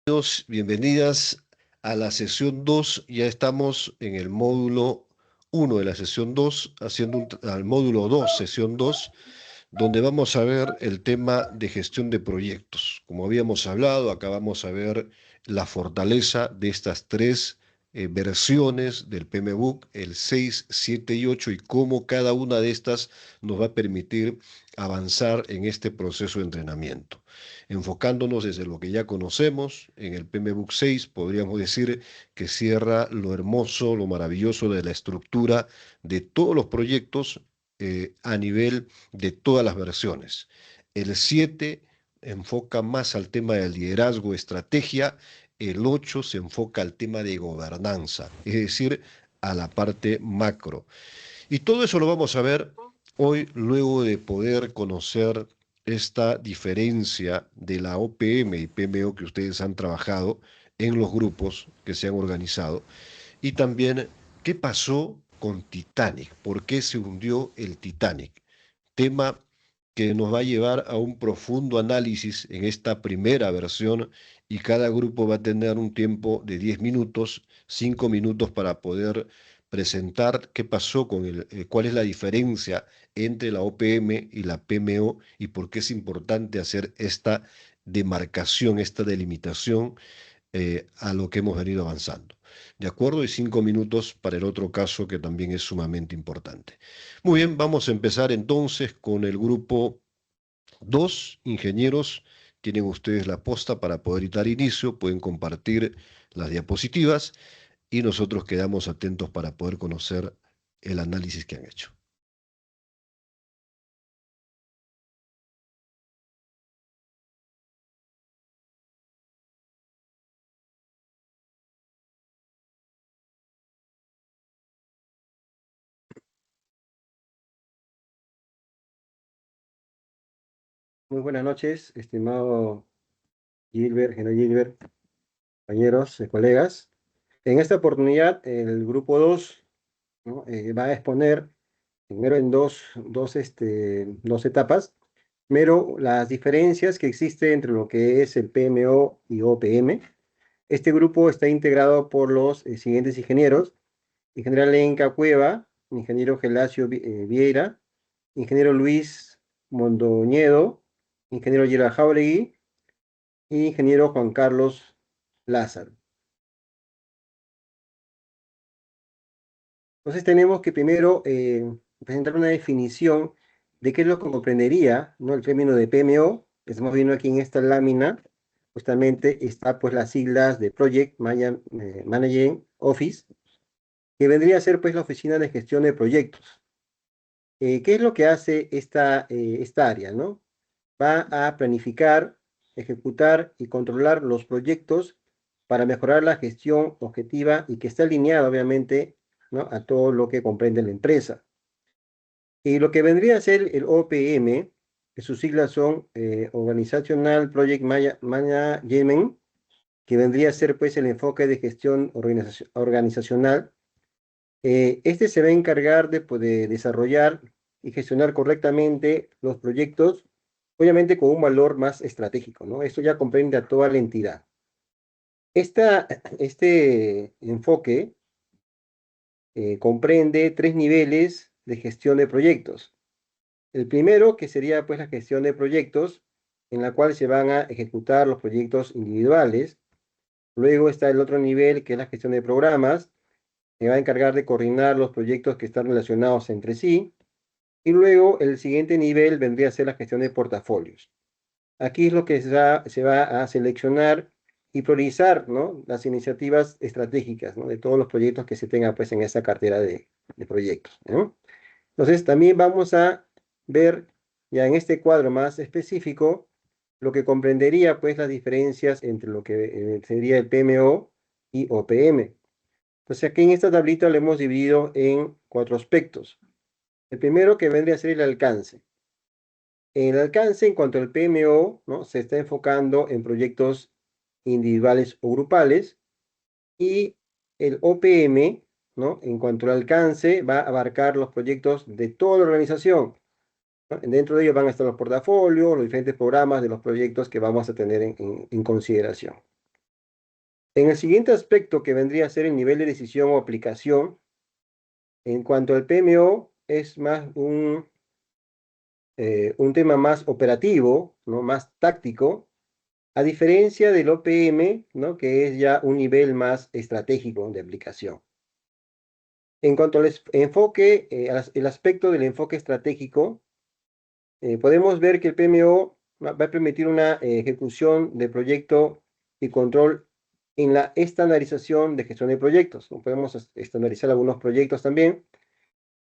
Bienvenidos, bienvenidas a la sesión 2. Ya estamos en el módulo uno de la sesión 2, haciendo al módulo 2, sesión 2, donde vamos a ver el tema de gestión de proyectos. Como habíamos hablado, acá vamos a ver la fortaleza de estas tres versiones del PMBOK, el 6, 7 y 8, y cómo cada una de estas nos va a permitir avanzar en este proceso de entrenamiento. Enfocándonos desde lo que ya conocemos, en el PMBOK 6 podríamos decir que cierra lo hermoso, lo maravilloso de la estructura de todos los proyectos a nivel de todas las versiones. El 7 enfoca más al tema del liderazgo, estrategia. El 8 se enfoca al tema de gobernanza, es decir, a la parte macro. Y todo eso lo vamos a ver hoy luego de poder conocer esta diferencia de la OPM y PMO que ustedes han trabajado en los grupos que se han organizado. Y también qué pasó con Titanic, por qué se hundió el Titanic. Tema que nos va a llevar a un profundo análisis en esta primera versión, y cada grupo va a tener un tiempo de 10 minutos, 5 minutos para poder presentar qué pasó con cuál es la diferencia entre la OPM y la PMO y por qué es importante hacer esta demarcación, esta delimitación a lo que hemos venido avanzando. ¿De acuerdo? Y 5 minutos para el otro caso que también es sumamente importante. Muy bien, vamos a empezar entonces con el grupo 2. Ingenieros, tienen ustedes la posta para poder dar inicio, pueden compartir las diapositivas y nosotros quedamos atentos para poder conocer el análisis que han hecho. Muy buenas noches, estimado Gilbert, Geno Gilbert, compañeros, colegas. En esta oportunidad, el grupo 2, ¿no? Va a exponer primero en dos etapas, primero las diferencias que existen entre lo que es el PMO y OPM. Este grupo está integrado por los siguientes ingenieros: ingeniero Lenca Cueva, ingeniero Gelacio Vieira, ingeniero Luis Mondoñedo, ingeniero Gerard Jauregui y ingeniero Juan Carlos Lázaro. Entonces tenemos que primero presentar una definición de qué es lo que comprendería, ¿no?, el término de PMO. Estamos viendo aquí en esta lámina, justamente está pues las siglas de Management Office, que vendría a ser pues la oficina de gestión de proyectos. ¿Qué es lo que hace esta área, ¿no? Va a planificar, ejecutar y controlar los proyectos para mejorar la gestión objetiva y que está alineada, obviamente, ¿no?, a todo lo que comprende la empresa. Y lo que vendría a ser el OPM, que sus siglas son Organizational Project Management, que vendría a ser pues el enfoque de gestión organizacional. Este se va a encargar de desarrollar y gestionar correctamente los proyectos, obviamente con un valor más estratégico, ¿no? Esto ya comprende a toda la entidad. Este enfoque comprende tres niveles de gestión de proyectos. El primero, que sería pues la gestión de proyectos, en la cual se van a ejecutar los proyectos individuales. Luego está el otro nivel, que es la gestión de programas, que va a encargar de coordinar los proyectos que están relacionados entre sí. Y luego el siguiente nivel vendría a ser la gestión de portafolios. Aquí es lo que se va a seleccionar y priorizar, ¿no?, las iniciativas estratégicas, ¿no?, de todos los proyectos que se tengan pues en esa cartera de proyectos, ¿no? Entonces también vamos a ver ya en este cuadro más específico lo que comprendería pues las diferencias entre lo que sería el PMO y OPM. Entonces aquí en esta tablita lo hemos dividido en cuatro aspectos. El primero, que vendría a ser el alcance. El alcance en cuanto al PMO, ¿no?, se está enfocando en proyectos individuales o grupales, y el OPM, ¿no?, en cuanto al alcance, va a abarcar los proyectos de toda la organización, ¿no? Dentro de ellos van a estar los portafolios, los diferentes programas de los proyectos que vamos a tener en consideración. En el siguiente aspecto, que vendría a ser el nivel de decisión o aplicación, en cuanto al PMO, es más un tema más operativo, ¿no? Más táctico, a diferencia del OPM, ¿no? Que es ya un nivel más estratégico de aplicación. En cuanto al enfoque, el aspecto del enfoque estratégico, podemos ver que el PMO va a permitir una ejecución de proyecto y control en la estandarización de gestión de proyectos, ¿no? Podemos estandarizar algunos proyectos también.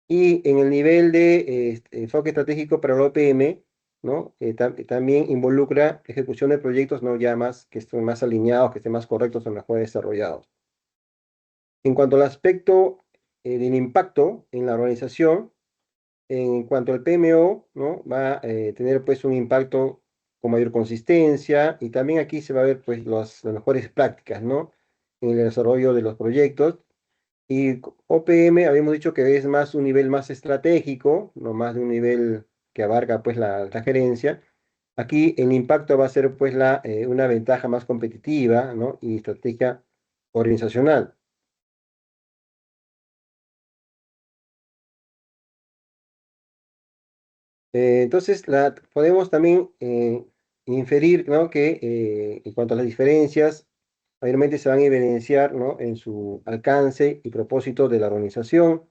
Y en el nivel de enfoque estratégico para el OPM, ¿no? También involucra ejecución de proyectos, ¿no? Ya más que estén más alineados, que estén más correctos o mejor desarrollados. En cuanto al aspecto del impacto en la organización, en cuanto al PMO, ¿no? Va a tener pues un impacto con mayor consistencia, y también aquí se va a ver pues las mejores prácticas, ¿no? En el desarrollo de los proyectos. Y OPM habíamos dicho que es más un nivel más estratégico, no más de un nivel que abarca pues la gerencia. Aquí el impacto va a ser pues una ventaja más competitiva, ¿no? Y estrategia organizacional. Entonces podemos también inferir, ¿no? Que en cuanto a las diferencias, mayormente se van a evidenciar, ¿no? En su alcance y propósito de la organización.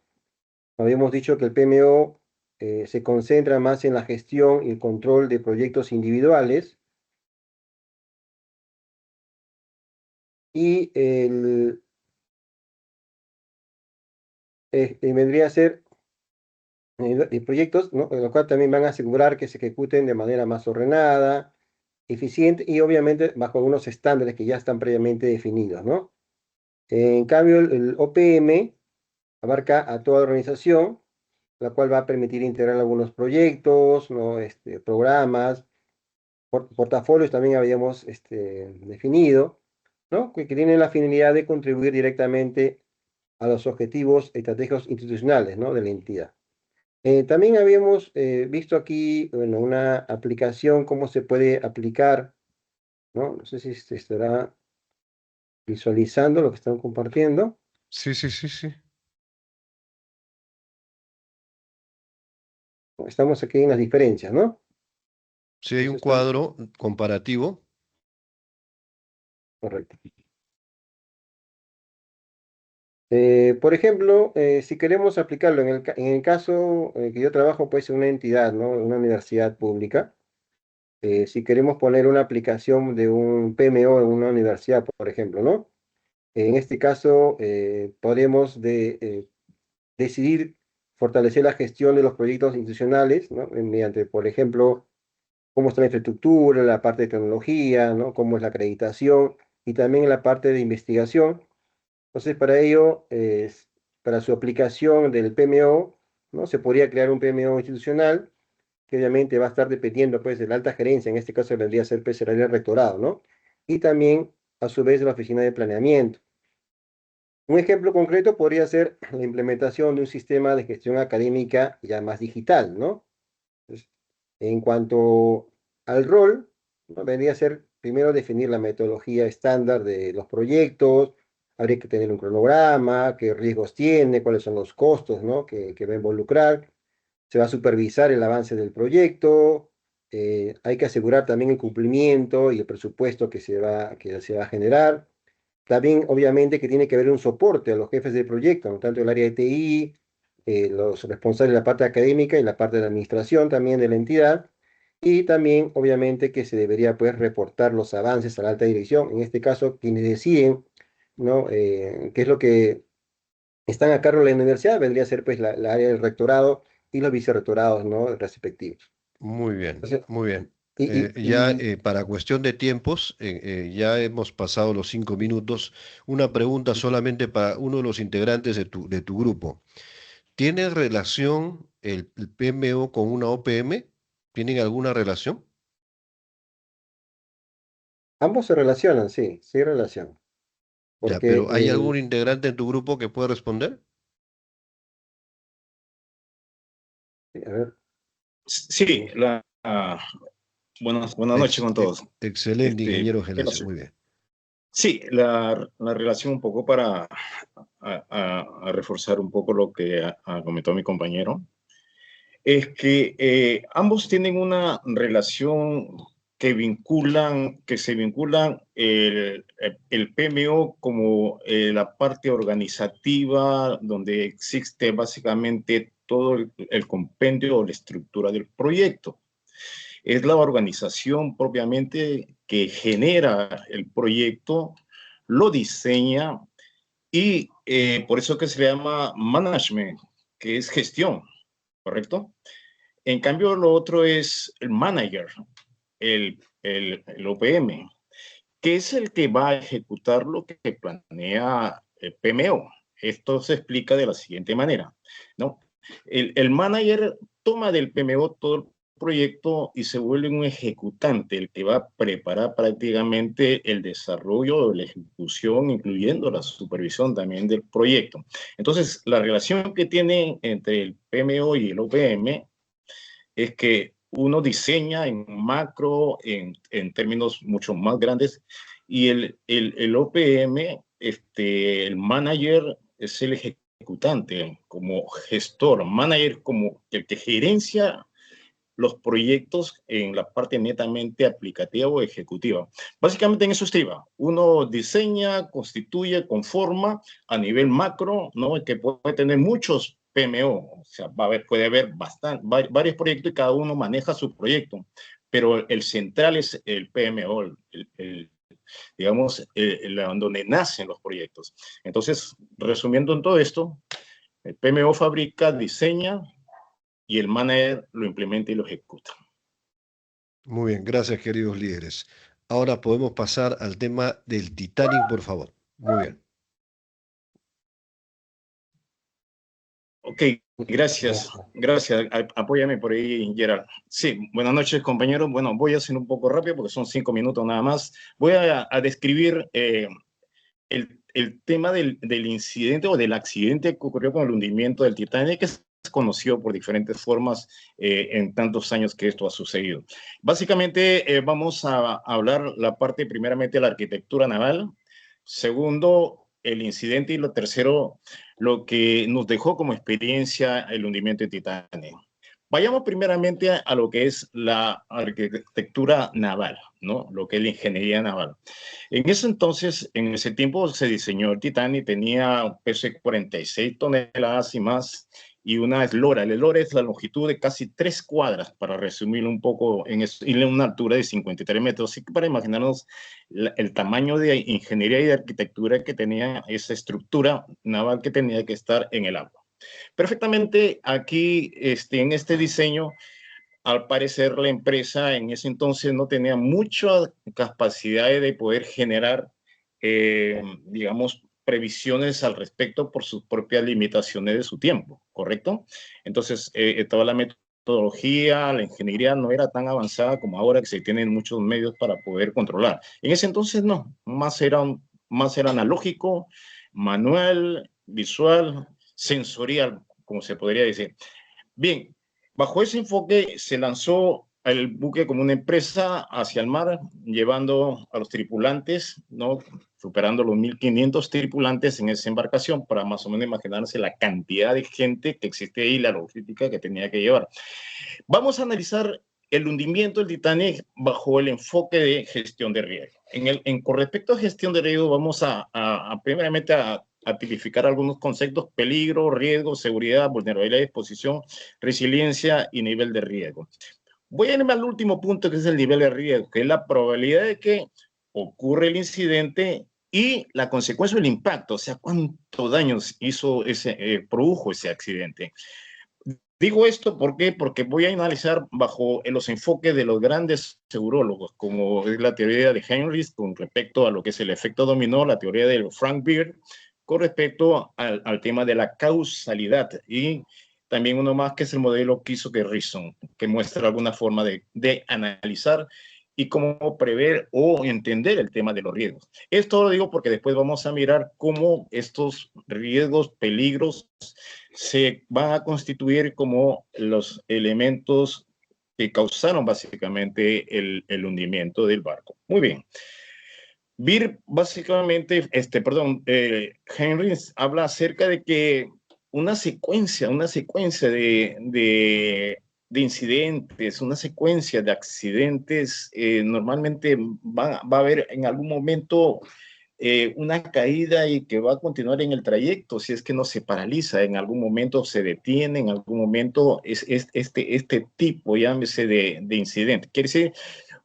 Habíamos dicho que el PMO se concentra más en la gestión y el control de proyectos individuales, y vendría a ser de proyectos, ¿no? En los cuales también van a asegurar que se ejecuten de manera más ordenada, eficiente y obviamente bajo algunos estándares que ya están previamente definidos, ¿no? En cambio, el OPM abarca a toda la organización, la cual va a permitir integrar algunos proyectos, ¿no? Programas, portafolios también habíamos definido, ¿no? Que tienen la finalidad de contribuir directamente a los objetivos estratégicos institucionales, ¿no? De la entidad. También habíamos visto aquí, bueno, una aplicación, cómo se puede aplicar, ¿no? No sé si se estará visualizando lo que están compartiendo. Sí, sí, sí, sí. Estamos aquí en las diferencias, ¿no? Sí, hay un Entonces estamos, cuadro comparativo. correcto. Por ejemplo, si queremos aplicarlo en el caso que yo trabajo, pues en una entidad, ¿no? Una universidad pública. Si queremos poner una aplicación de un PMO en una universidad, por ejemplo, ¿no? En este caso, podemos decidir fortalecer la gestión de los proyectos institucionales, ¿no? Mediante, por ejemplo, cómo está la infraestructura, la parte de tecnología, ¿no? Cómo es la acreditación y también la parte de investigación. Entonces, para ello, para su aplicación del PMO, ¿no? Se podría crear un PMO institucional que obviamente va a estar dependiendo pues de la alta gerencia, en este caso vendría a ser pues el área del rectorado, ¿no? Y también a su vez de la oficina de planeamiento. Un ejemplo concreto podría ser la implementación de un sistema de gestión académica ya más digital, ¿no? Entonces, en cuanto al rol, ¿no? Vendría a ser primero definir la metodología estándar de los proyectos, habría que tener un cronograma, qué riesgos tiene, cuáles son los costos, ¿no? Que va a involucrar. Se va a supervisar el avance del proyecto, hay que asegurar también el cumplimiento y el presupuesto que se va a generar. También, obviamente, que tiene que haber un soporte a los jefes de proyecto, ¿no? Tanto el área de TI, los responsables de la parte académica y la parte de la administración también de la entidad. Y también, obviamente, que se debería pues reportar los avances a la alta dirección. En este caso, quienes deciden, ¿no? Qué es lo que están a cargo de la universidad, vendría a ser pues la área del rectorado y los vicerrectorados, ¿no? Respectivos. Muy bien, Entonces, muy bien. y, y, Ya y para cuestión de tiempos, ya hemos pasado los 5 minutos. Una pregunta solamente para uno de los integrantes de tu grupo. ¿Tiene relación el PMO con una OPM? ¿Tienen alguna relación? ambos se relacionan, sí, sí relacionan. Ya, Porque pero ¿hay algún integrante en tu grupo que pueda responder? a ver, Sí, buenas noches con todos. Excelente, ingeniero ¿Qué Genesio. pasa? Muy bien. Sí, la relación un poco para reforzar un poco lo que comentó mi compañero, es que ambos tienen una relación que se vinculan el PMO como la parte organizativa, donde existe básicamente todo el compendio o la estructura del proyecto. Es la organización propiamente que genera el proyecto, lo diseña y por eso que se le llama management, que es gestión, ¿correcto? En cambio, lo otro es el manager, el OPM, que es el que va a ejecutar lo que planea el PMO. Esto se explica de la siguiente manera, ¿no? El manager toma del PMO todo el proyecto y se vuelve un ejecutante, el que va a preparar prácticamente el desarrollo de la ejecución, incluyendo la supervisión también del proyecto. Entonces, la relación que tiene entre el PMO y el OPM es que uno diseña en macro, en términos mucho más grandes, y el OPM, el manager, es el ejecutante, como gestor, manager como el que gerencia los proyectos en la parte netamente aplicativa o ejecutiva. Básicamente en eso estriba. Uno diseña, constituye, conforma a nivel macro, ¿no? Que puede tener muchos PMO, o sea, puede haber varios proyectos y cada uno maneja su proyecto, pero el central es el PMO, digamos, donde nacen los proyectos. Entonces, resumiendo en todo esto, el PMO fabrica, diseña, y el manager lo implementa y lo ejecuta. Muy bien, gracias, queridos líderes. Ahora podemos pasar al tema del Titanic, por favor. Muy bien. Ok, gracias. Gracias. Apóyame por ahí, Gerard. Sí, buenas noches, compañeros. Bueno, voy a hacer un poco rápido porque son 5 minutos nada más. Voy a describir el tema del incidente o del accidente que ocurrió con el hundimiento del Titanic, que es conocido por diferentes formas en tantos años que esto ha sucedido. Básicamente vamos a hablar la parte primeramente de la arquitectura naval, segundo el incidente y lo tercero lo que nos dejó como experiencia el hundimiento de Titanic. Vayamos primeramente a lo que es la arquitectura naval, ¿no? Lo que es la ingeniería naval. En ese entonces, en ese tiempo se diseñó el Titanic, tenía un peso de 46 toneladas y más, y una eslora. El eslora es la longitud de casi 3 cuadras, para resumirlo un poco, y una altura de 53 metros. Así que para imaginarnos el tamaño de ingeniería y de arquitectura que tenía esa estructura naval que tenía que estar en el agua. Perfectamente aquí, en este diseño, al parecer la empresa en ese entonces no tenía mucha capacidad de poder generar, digamos, previsiones al respecto por sus propias limitaciones de su tiempo, ¿correcto? Entonces, toda la metodología, la ingeniería no era tan avanzada como ahora, que se tienen muchos medios para poder controlar. En ese entonces no, más era analógico, manual, visual, sensorial, como se podría decir. Bien, bajo ese enfoque se lanzó el buque como una empresa hacia el mar, llevando a los tripulantes, ¿no? Superando los 1.500 tripulantes en esa embarcación, para más o menos imaginarse la cantidad de gente que existe ahí, la logística que tenía que llevar. Vamos a analizar el hundimiento del Titanic bajo el enfoque de gestión de riesgo. Con respecto a gestión de riesgo, vamos primeramente a tipificar algunos conceptos: peligro, riesgo, seguridad, vulnerabilidad, exposición, resiliencia y nivel de riesgo. Voy a irme al último punto, que es el nivel de riesgo, que es la probabilidad de que ocurra el incidente y la consecuencia del impacto, o sea, cuánto daño produjo ese accidente. Digo esto ¿por qué? Porque voy a analizar bajo los enfoques de los grandes eurólogos, como es la teoría de Henry con respecto a lo que es el efecto dominó, la teoría de Frank Beard con respecto al tema de la causalidad, y también uno más que es el modelo Kiyosaki-Rison, que muestra alguna forma de analizar y cómo prever o entender el tema de los riesgos. Esto lo digo porque después vamos a mirar cómo estos riesgos, peligros, se van a constituir como los elementos que causaron básicamente el hundimiento del barco. Muy bien. Beer, básicamente, Henry habla acerca de que una secuencia de incidentes, una secuencia de accidentes, normalmente va a haber en algún momento una caída y que va a continuar en el trayecto, si es que no se paraliza, en algún momento se detiene, en algún momento es este tipo, llámese de incidente. Quiere decir,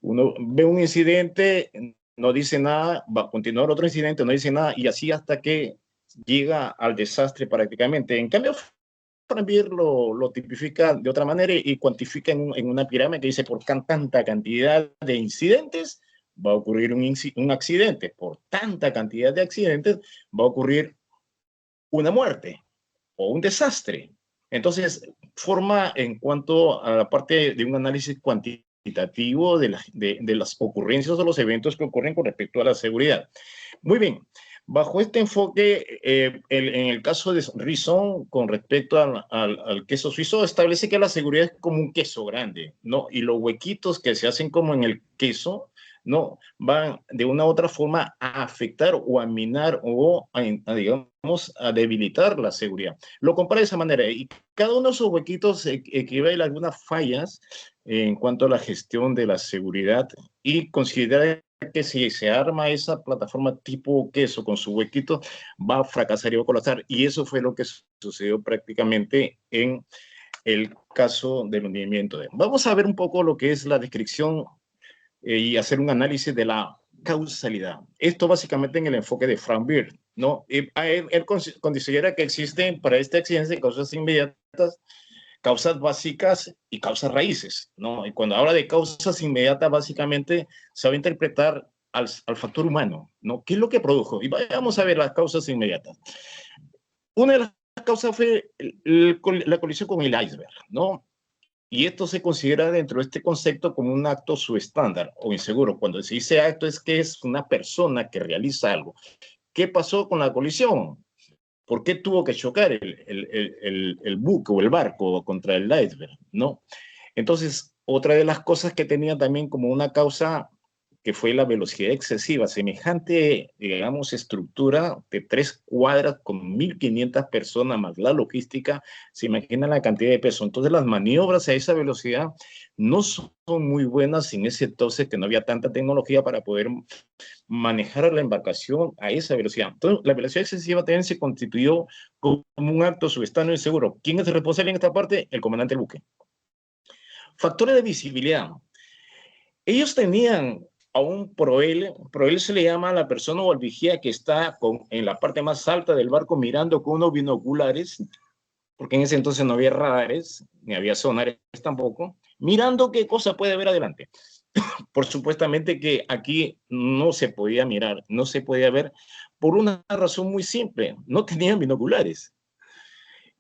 uno ve un incidente, no dice nada, va a continuar otro incidente, no dice nada, y así hasta que llega al desastre prácticamente. En cambio, Franbier lo tipifica de otra manera y cuantifica en una pirámide que dice por tanta cantidad de incidentes va a ocurrir un accidente, por tanta cantidad de accidentes va a ocurrir una muerte o un desastre. Entonces, forma en cuanto a la parte de un análisis cuantitativo de las ocurrencias o los eventos que ocurren con respecto a la seguridad. Muy bien, bajo este enfoque, en el caso de Rizón, con respecto al queso suizo, establece que la seguridad es como un queso grande, ¿no? Y los huequitos que se hacen como en el queso, ¿no? Van de una u otra forma a afectar o a minar o digamos, a debilitar la seguridad. Lo compara de esa manera y cada uno de esos huequitos equivale a algunas fallas en cuanto a la gestión de la seguridad y considera que si se arma esa plataforma tipo queso con su huequito, va a fracasar y va a colapsar. Y eso fue lo que sucedió prácticamente en el caso del hundimiento. Vamos a ver un poco lo que es la descripción y hacer un análisis de la causalidad. Esto básicamente en el enfoque de Frank Beard, ¿no? Él considera que existen para este accidente causas inmediatas, causas básicas y causas raíces, ¿no? Y cuando habla de causas inmediatas, básicamente se va a interpretar al factor humano, ¿no? ¿Qué es lo que produjo? Y vamos a ver las causas inmediatas. Una de las causas fue la colisión con el iceberg, ¿no? Y esto se considera dentro de este concepto como un acto subestándar o inseguro. Cuando se dice acto es que es una persona que realiza algo. ¿Qué pasó con la colisión? ¿Por qué tuvo que chocar el buque o el barco contra el iceberg? ¿No? Entonces, otra de las cosas que tenía también como una causa que fue la velocidad excesiva, semejante, digamos, estructura de 3 cuadras con 1.500 personas más la logística, se imagina la cantidad de peso. Entonces las maniobras a esa velocidad no son muy buenas en ese entonces que no había tanta tecnología para poder manejar la embarcación a esa velocidad. Entonces la velocidad excesiva también se constituyó como un acto subestáneo inseguro. ¿Quién es el responsable en esta parte? El comandante del buque. Factores de visibilidad. Ellos tenían a un proel se le llama a la persona o al vigía que está en la parte más alta del barco mirando con unos binoculares, porque en ese entonces no había radares, ni había sonares tampoco, mirando qué cosa puede ver adelante. Por supuestamente que aquí no se podía mirar, no se podía ver por una razón muy simple, no tenían binoculares.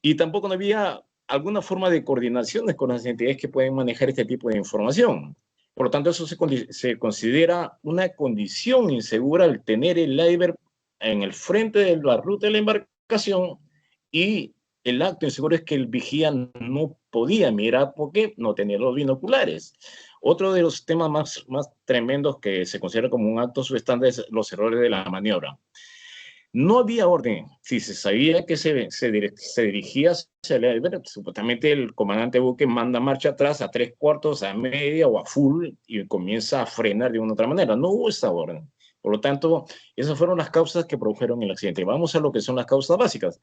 Y tampoco no había alguna forma de coordinación con las entidades que pueden manejar este tipo de información. Por lo tanto, eso se considera una condición insegura el tener el iceberg en el frente de la ruta de la embarcación y el acto inseguro es que el vigía no podía mirar porque no tenía los binoculares. Otro de los temas más tremendos que se considera como un acto subestándar es los errores de la maniobra. No había orden. Si se sabía que se dirigía hacia el iceberg, supuestamente el comandante buque manda marcha atrás a 3/4, a media o a full y comienza a frenar de una otra manera. No hubo esa orden. Por lo tanto, esas fueron las causas que produjeron el accidente. Vamos a lo que son las causas básicas.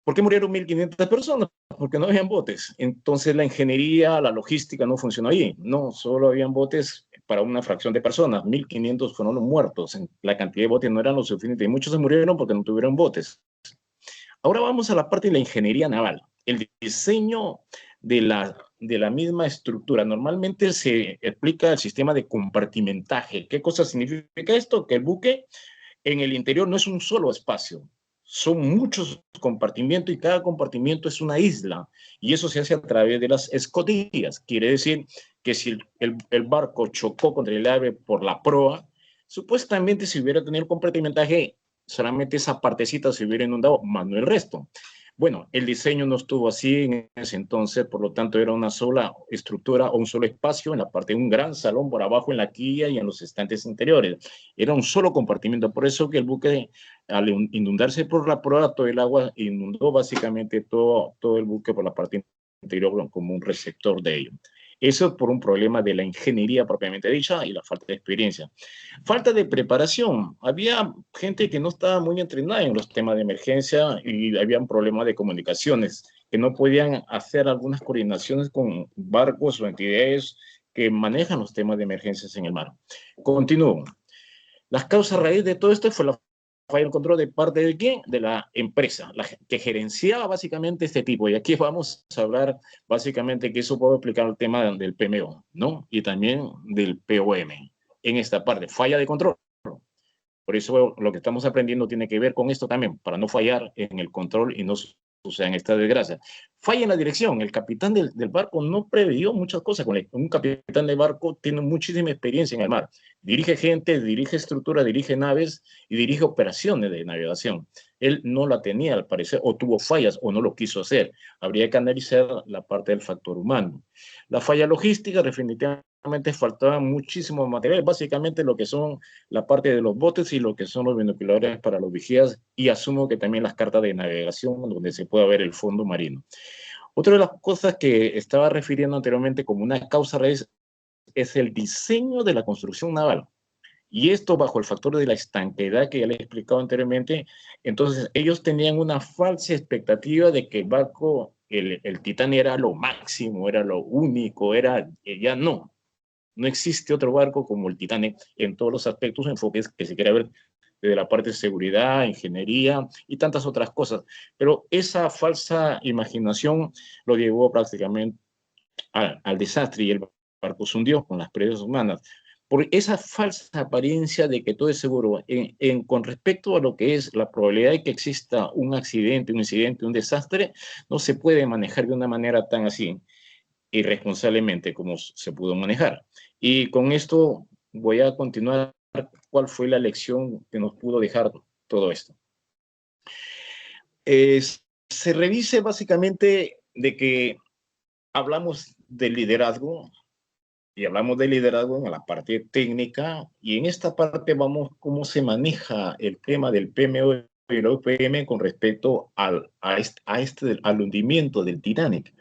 ¿Por qué murieron 1.500 personas? Porque no habían botes. Entonces la ingeniería, la logística no funcionó ahí. No, solo habían botes para una fracción de personas. 1.500 fueron los muertos. La cantidad de botes no eran lo suficiente. Y muchos se murieron porque no tuvieron botes. Ahora vamos a la parte de la ingeniería naval. El diseño de la misma estructura. Normalmente se explica el sistema de compartimentaje. ¿Qué cosa significa esto? Que el buque en el interior no es un solo espacio, son muchos compartimientos y cada compartimiento es una isla y eso se hace a través de las escotillas. Quiere decir que si el barco chocó contra el ave por la proa, supuestamente si hubiera tenido el compartimentaje, solamente esa partecita se hubiera inundado, más no el resto. Bueno, el diseño no estuvo así en ese entonces, por lo tanto era una sola estructura o un solo espacio en la parte de un gran salón por abajo en la quilla y en los estantes interiores. Era un solo compartimiento, por eso que el buque al inundarse por la proa, todo el agua inundó básicamente todo el buque por la parte interior como un receptor de ello. Eso por un problema de la ingeniería propiamente dicha y la falta de experiencia. Falta de preparación. Había gente que no estaba muy entrenada en los temas de emergencia y había un problema de comunicaciones, que no podían hacer algunas coordinaciones con barcos o entidades que manejan los temas de emergencias en el mar. Continúo. Las causas raíz de todo esto fue la falla de control de parte de quién? De la empresa, la que gerenciaba básicamente este tipo. Y aquí vamos a hablar básicamente que eso puedo explicar el tema del PMO, ¿no? Y también del POM en esta parte, falla de control. Por eso lo que estamos aprendiendo tiene que ver con esto también, para no fallar en el control y no sucedan esta desgracia. Falla en la dirección. El capitán del barco no previó muchas cosas. Un capitán de barco tiene muchísima experiencia en el mar. Dirige gente, dirige estructura, dirige naves y dirige operaciones de navegación. Él no la tenía, al parecer, o tuvo fallas o no lo quiso hacer. Habría que analizar la parte del factor humano. La falla logística, definitivamente faltaba muchísimo material, básicamente lo que son la parte de los botes y lo que son los binoculares para los vigías y asumo que también las cartas de navegación donde se puede ver el fondo marino. Otra de las cosas que estaba refiriendo anteriormente como una causa raíz es el diseño de la construcción naval. Y esto bajo el factor de la estanqueidad que ya le he explicado anteriormente. Entonces ellos tenían una falsa expectativa de que el barco, el Titán era lo máximo, era lo único, era, ya no. No existe otro barco como el Titanic en todos los aspectos, enfoques que se quiere ver desde la parte de seguridad, ingeniería y tantas otras cosas. Pero esa falsa imaginación lo llevó prácticamente al desastre y el barco se hundió con las pérdidas humanas. Por esa falsa apariencia de que todo es seguro, con respecto a lo que es la probabilidad de que exista un accidente, un incidente, un desastre, no se puede manejar de una manera tan así irresponsablemente como se pudo manejar. Y con esto voy a continuar cuál fue la lección que nos pudo dejar todo esto. Se revise básicamente de que hablamos de liderazgo y hablamos de liderazgo en la parte técnica y en esta parte vamos cómo se maneja el tema del PMO y el OPM con respecto al hundimiento del Titanic.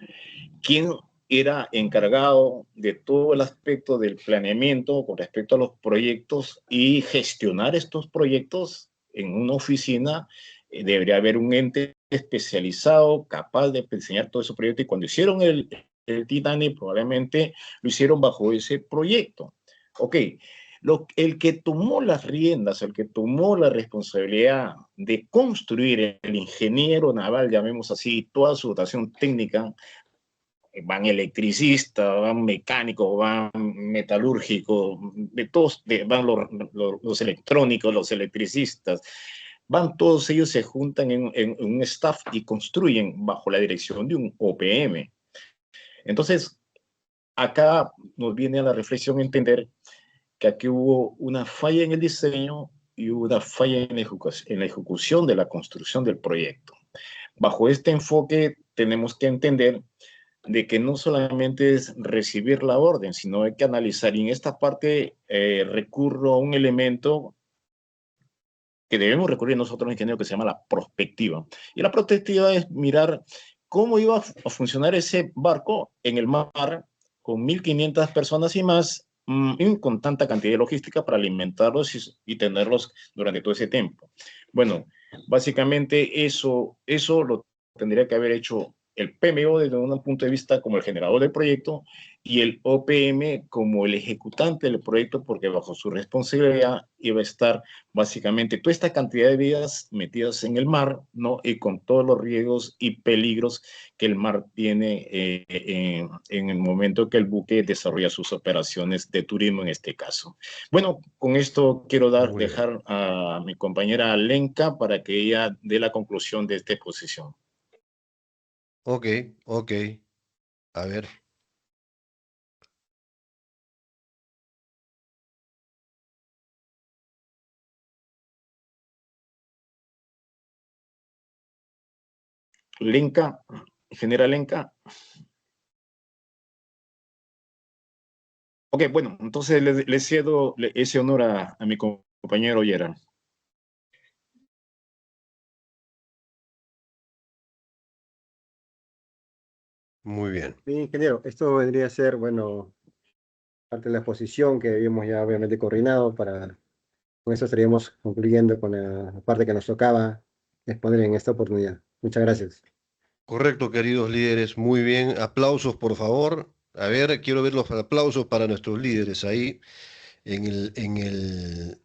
¿Quién era encargado de todo el aspecto del planeamiento con respecto a los proyectos y gestionar estos proyectos en una oficina? Debería haber un ente especializado capaz de diseñar todo ese proyecto y cuando hicieron el Titanic probablemente lo hicieron bajo ese proyecto. Ok, el que tomó las riendas, el que tomó la responsabilidad de construir el ingeniero naval, llamemos así, toda su dotación técnica, van electricistas, van mecánicos, van metalúrgicos, de todos, van los electrónicos, los electricistas, van todos ellos, se juntan en un staff y construyen bajo la dirección de un OPM. Entonces, acá nos viene a la reflexión entender que aquí hubo una falla en el diseño y hubo una falla en la ejecución de la construcción del proyecto. Bajo este enfoque tenemos que entender de que no solamente es recibir la orden, sino hay que analizar. Y en esta parte recurro a un elemento que debemos recurrir nosotros, ingeniero, que se llama la prospectiva. Y la prospectiva es mirar cómo iba a funcionar ese barco en el mar con 1.500 personas y más, y con tanta cantidad de logística para alimentarlos y tenerlos durante todo ese tiempo. Bueno, básicamente eso lo tendría que haber hecho el PMO desde un punto de vista como el generador del proyecto y el OPM como el ejecutante del proyecto, porque bajo su responsabilidad iba a estar básicamente toda esta cantidad de vidas metidas en el mar, ¿no? Y con todos los riesgos y peligros que el mar tiene en el momento que el buque desarrolla sus operaciones de turismo en este caso. Bueno, con esto quiero dejar a mi compañera Lenka para que ella dé la conclusión de esta exposición. Ok, ok. A ver. Lenca, ingeniera Lenca. Ok, bueno, entonces le cedo ese honor a mi compañero Gerald. Muy bien. Bien, ingeniero, esto vendría a ser, bueno, parte de la exposición que habíamos ya obviamente coordinado para, con eso estaríamos concluyendo con la parte que nos tocaba exponer en esta oportunidad. Muchas gracias. Correcto, queridos líderes. Muy bien. Aplausos, por favor. A ver, quiero ver los aplausos para nuestros líderes ahí. Tienen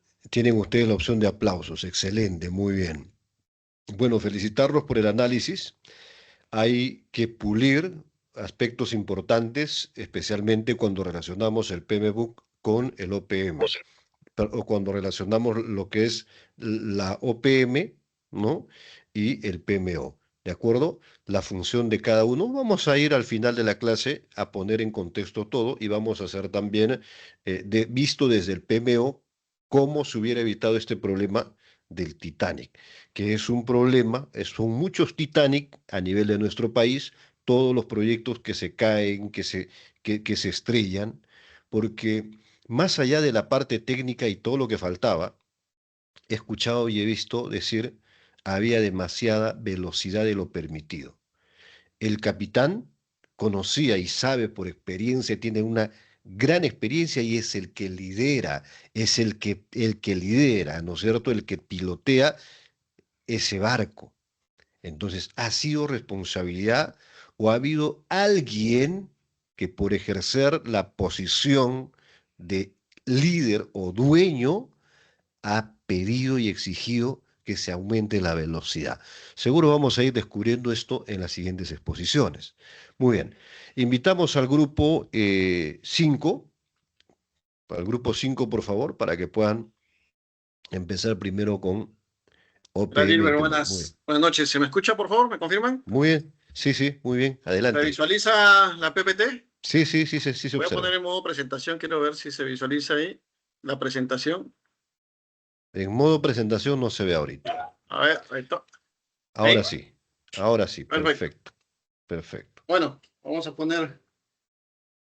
ustedes la opción de aplausos. Excelente, muy bien. Bueno, felicitarlos por el análisis. Hay que pulir aspectos importantes, especialmente cuando relacionamos el PMBOK con el OPM, o cuando relacionamos lo que es la OPM, ¿no? Y el PMO. ¿De acuerdo? La función de cada uno. Vamos a ir al final de la clase a poner en contexto todo y vamos a hacer también, visto desde el PMO, cómo se hubiera evitado este problema del Titanic, que es un problema, son muchos Titanic a nivel de nuestro país, todos los proyectos que se caen, que se estrellan, porque más allá de la parte técnica y todo lo que faltaba, he escuchado y he visto decir había demasiada velocidad de lo permitido. El capitán conocía y sabe por experiencia, tiene una gran experiencia y es el que lidera, es el que lidera, ¿no es cierto? El que pilotea ese barco. Entonces, ¿ha sido responsabilidad o ha habido alguien que por ejercer la posición de líder o dueño ha pedido y exigido que se aumente la velocidad? Seguro vamos a ir descubriendo esto en las siguientes exposiciones. Muy bien, invitamos al grupo 5, al grupo 5 por favor, para que puedan empezar primero con Hola, OPM y Gilbert, PMO. Muy bien. buenas noches. ¿Se me escucha, por favor? ¿Me confirman? Muy bien, sí, sí, muy bien, ¿Se adelante. visualiza la PPT? Sí, sí, sí, sí se Voy a observa. poner en modo presentación, quiero ver si se visualiza ahí la presentación. En modo presentación no se ve ahorita. A ver, ahí está. Ahora Ahí, sí, perfecto. perfecto, perfecto. Bueno, vamos a poner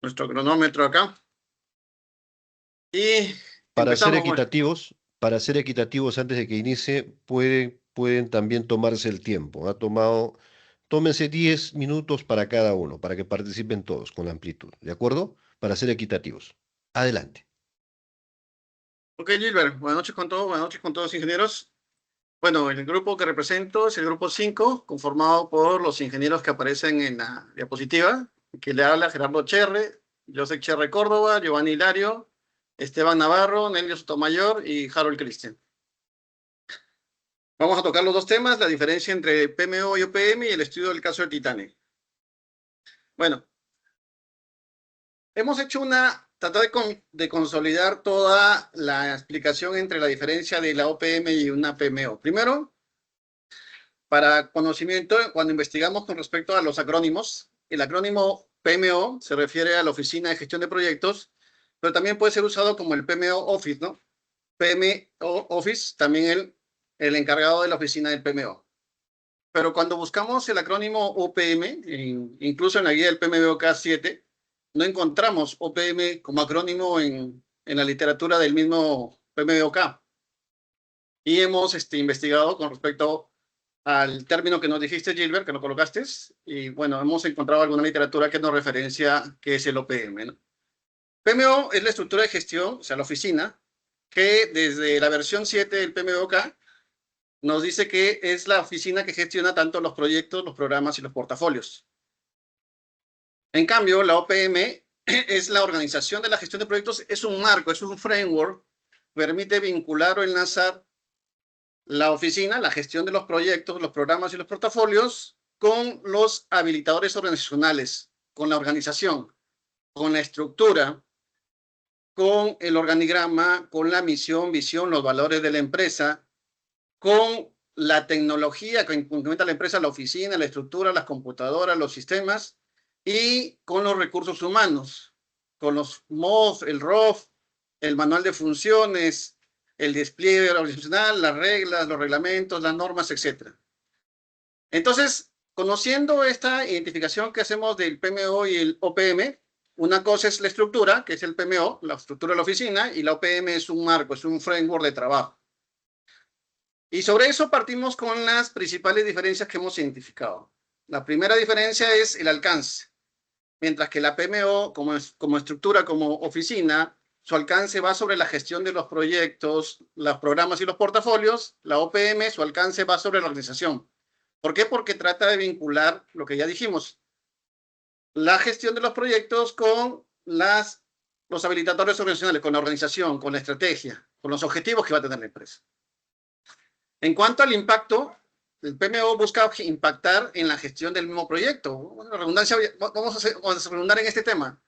nuestro cronómetro acá. Y Para ser empezamos, bueno. equitativos, para ser equitativos antes de que inicie, pueden también tomarse el tiempo. Tómense 10 minutos para cada uno, para que participen todos con la amplitud, ¿de acuerdo? Para ser equitativos. Adelante. Ok, Gilbert, buenas noches con todos los ingenieros. Bueno, el grupo que represento es el grupo 5, conformado por los ingenieros que aparecen en la diapositiva, que le habla Gerardo Cherre, José Cherre Córdoba, Giovanni Hilario, Esteban Navarro, Nelio Sotomayor y Harold Christian. Vamos a tocar los dos temas, la diferencia entre PMO y OPM y el estudio del caso de Titanic. Bueno, hemos hecho tratar de consolidar toda la explicación entre la diferencia de la OPM y una PMO. Primero, para conocimiento, cuando investigamos con respecto a los acrónimos, el acrónimo PMO se refiere a la Oficina de Gestión de Proyectos, pero también puede ser usado como el PMO Office, ¿no? PMO Office, también el encargado de la oficina del PMO. Pero cuando buscamos el acrónimo OPM, incluso en la guía del PMBOK 7, no encontramos OPM como acrónimo en la literatura del mismo PMBOK. Y hemos investigado con respecto al término que nos dijiste, Gilbert, que lo colocaste, y bueno, hemos encontrado alguna literatura que nos referencia qué es el OPM, ¿no? PMO es la estructura de gestión, o sea, la oficina, que desde la versión 7 del PMBOK nos dice que es la oficina que gestiona tanto los proyectos, los programas y los portafolios. En cambio, la OPM es la organización de la gestión de proyectos, es un marco, es un framework, permite vincular o enlazar la oficina, la gestión de los proyectos, los programas y los portafolios con los habilitadores organizacionales, con la organización, con la estructura, con el organigrama, con la misión, visión, los valores de la empresa, con la tecnología que implementa la empresa, la oficina, la estructura, las computadoras, los sistemas, y con los recursos humanos, con los MOF, el ROF, el manual de funciones, el despliegue organizacional, las reglas, los reglamentos, las normas, etc. Entonces, conociendo esta identificación que hacemos del PMO y el OPM, una cosa es la estructura, que es el PMO, la estructura de la oficina, y la OPM es un marco, es un framework de trabajo. Y sobre eso partimos con las principales diferencias que hemos identificado. La primera diferencia es el alcance. Mientras que la PMO, como estructura, como oficina, su alcance va sobre la gestión de los proyectos, los programas y los portafolios. La OPM, su alcance va sobre la organización. ¿Por qué? Porque trata de vincular lo que ya dijimos, la gestión de los proyectos con los habilitadores organizacionales, con la organización, con la estrategia, con los objetivos que va a tener la empresa. En cuanto al impacto, el PMO busca impactar en la gestión del mismo proyecto. Bueno, redundancia, vamos a redundar en este tema.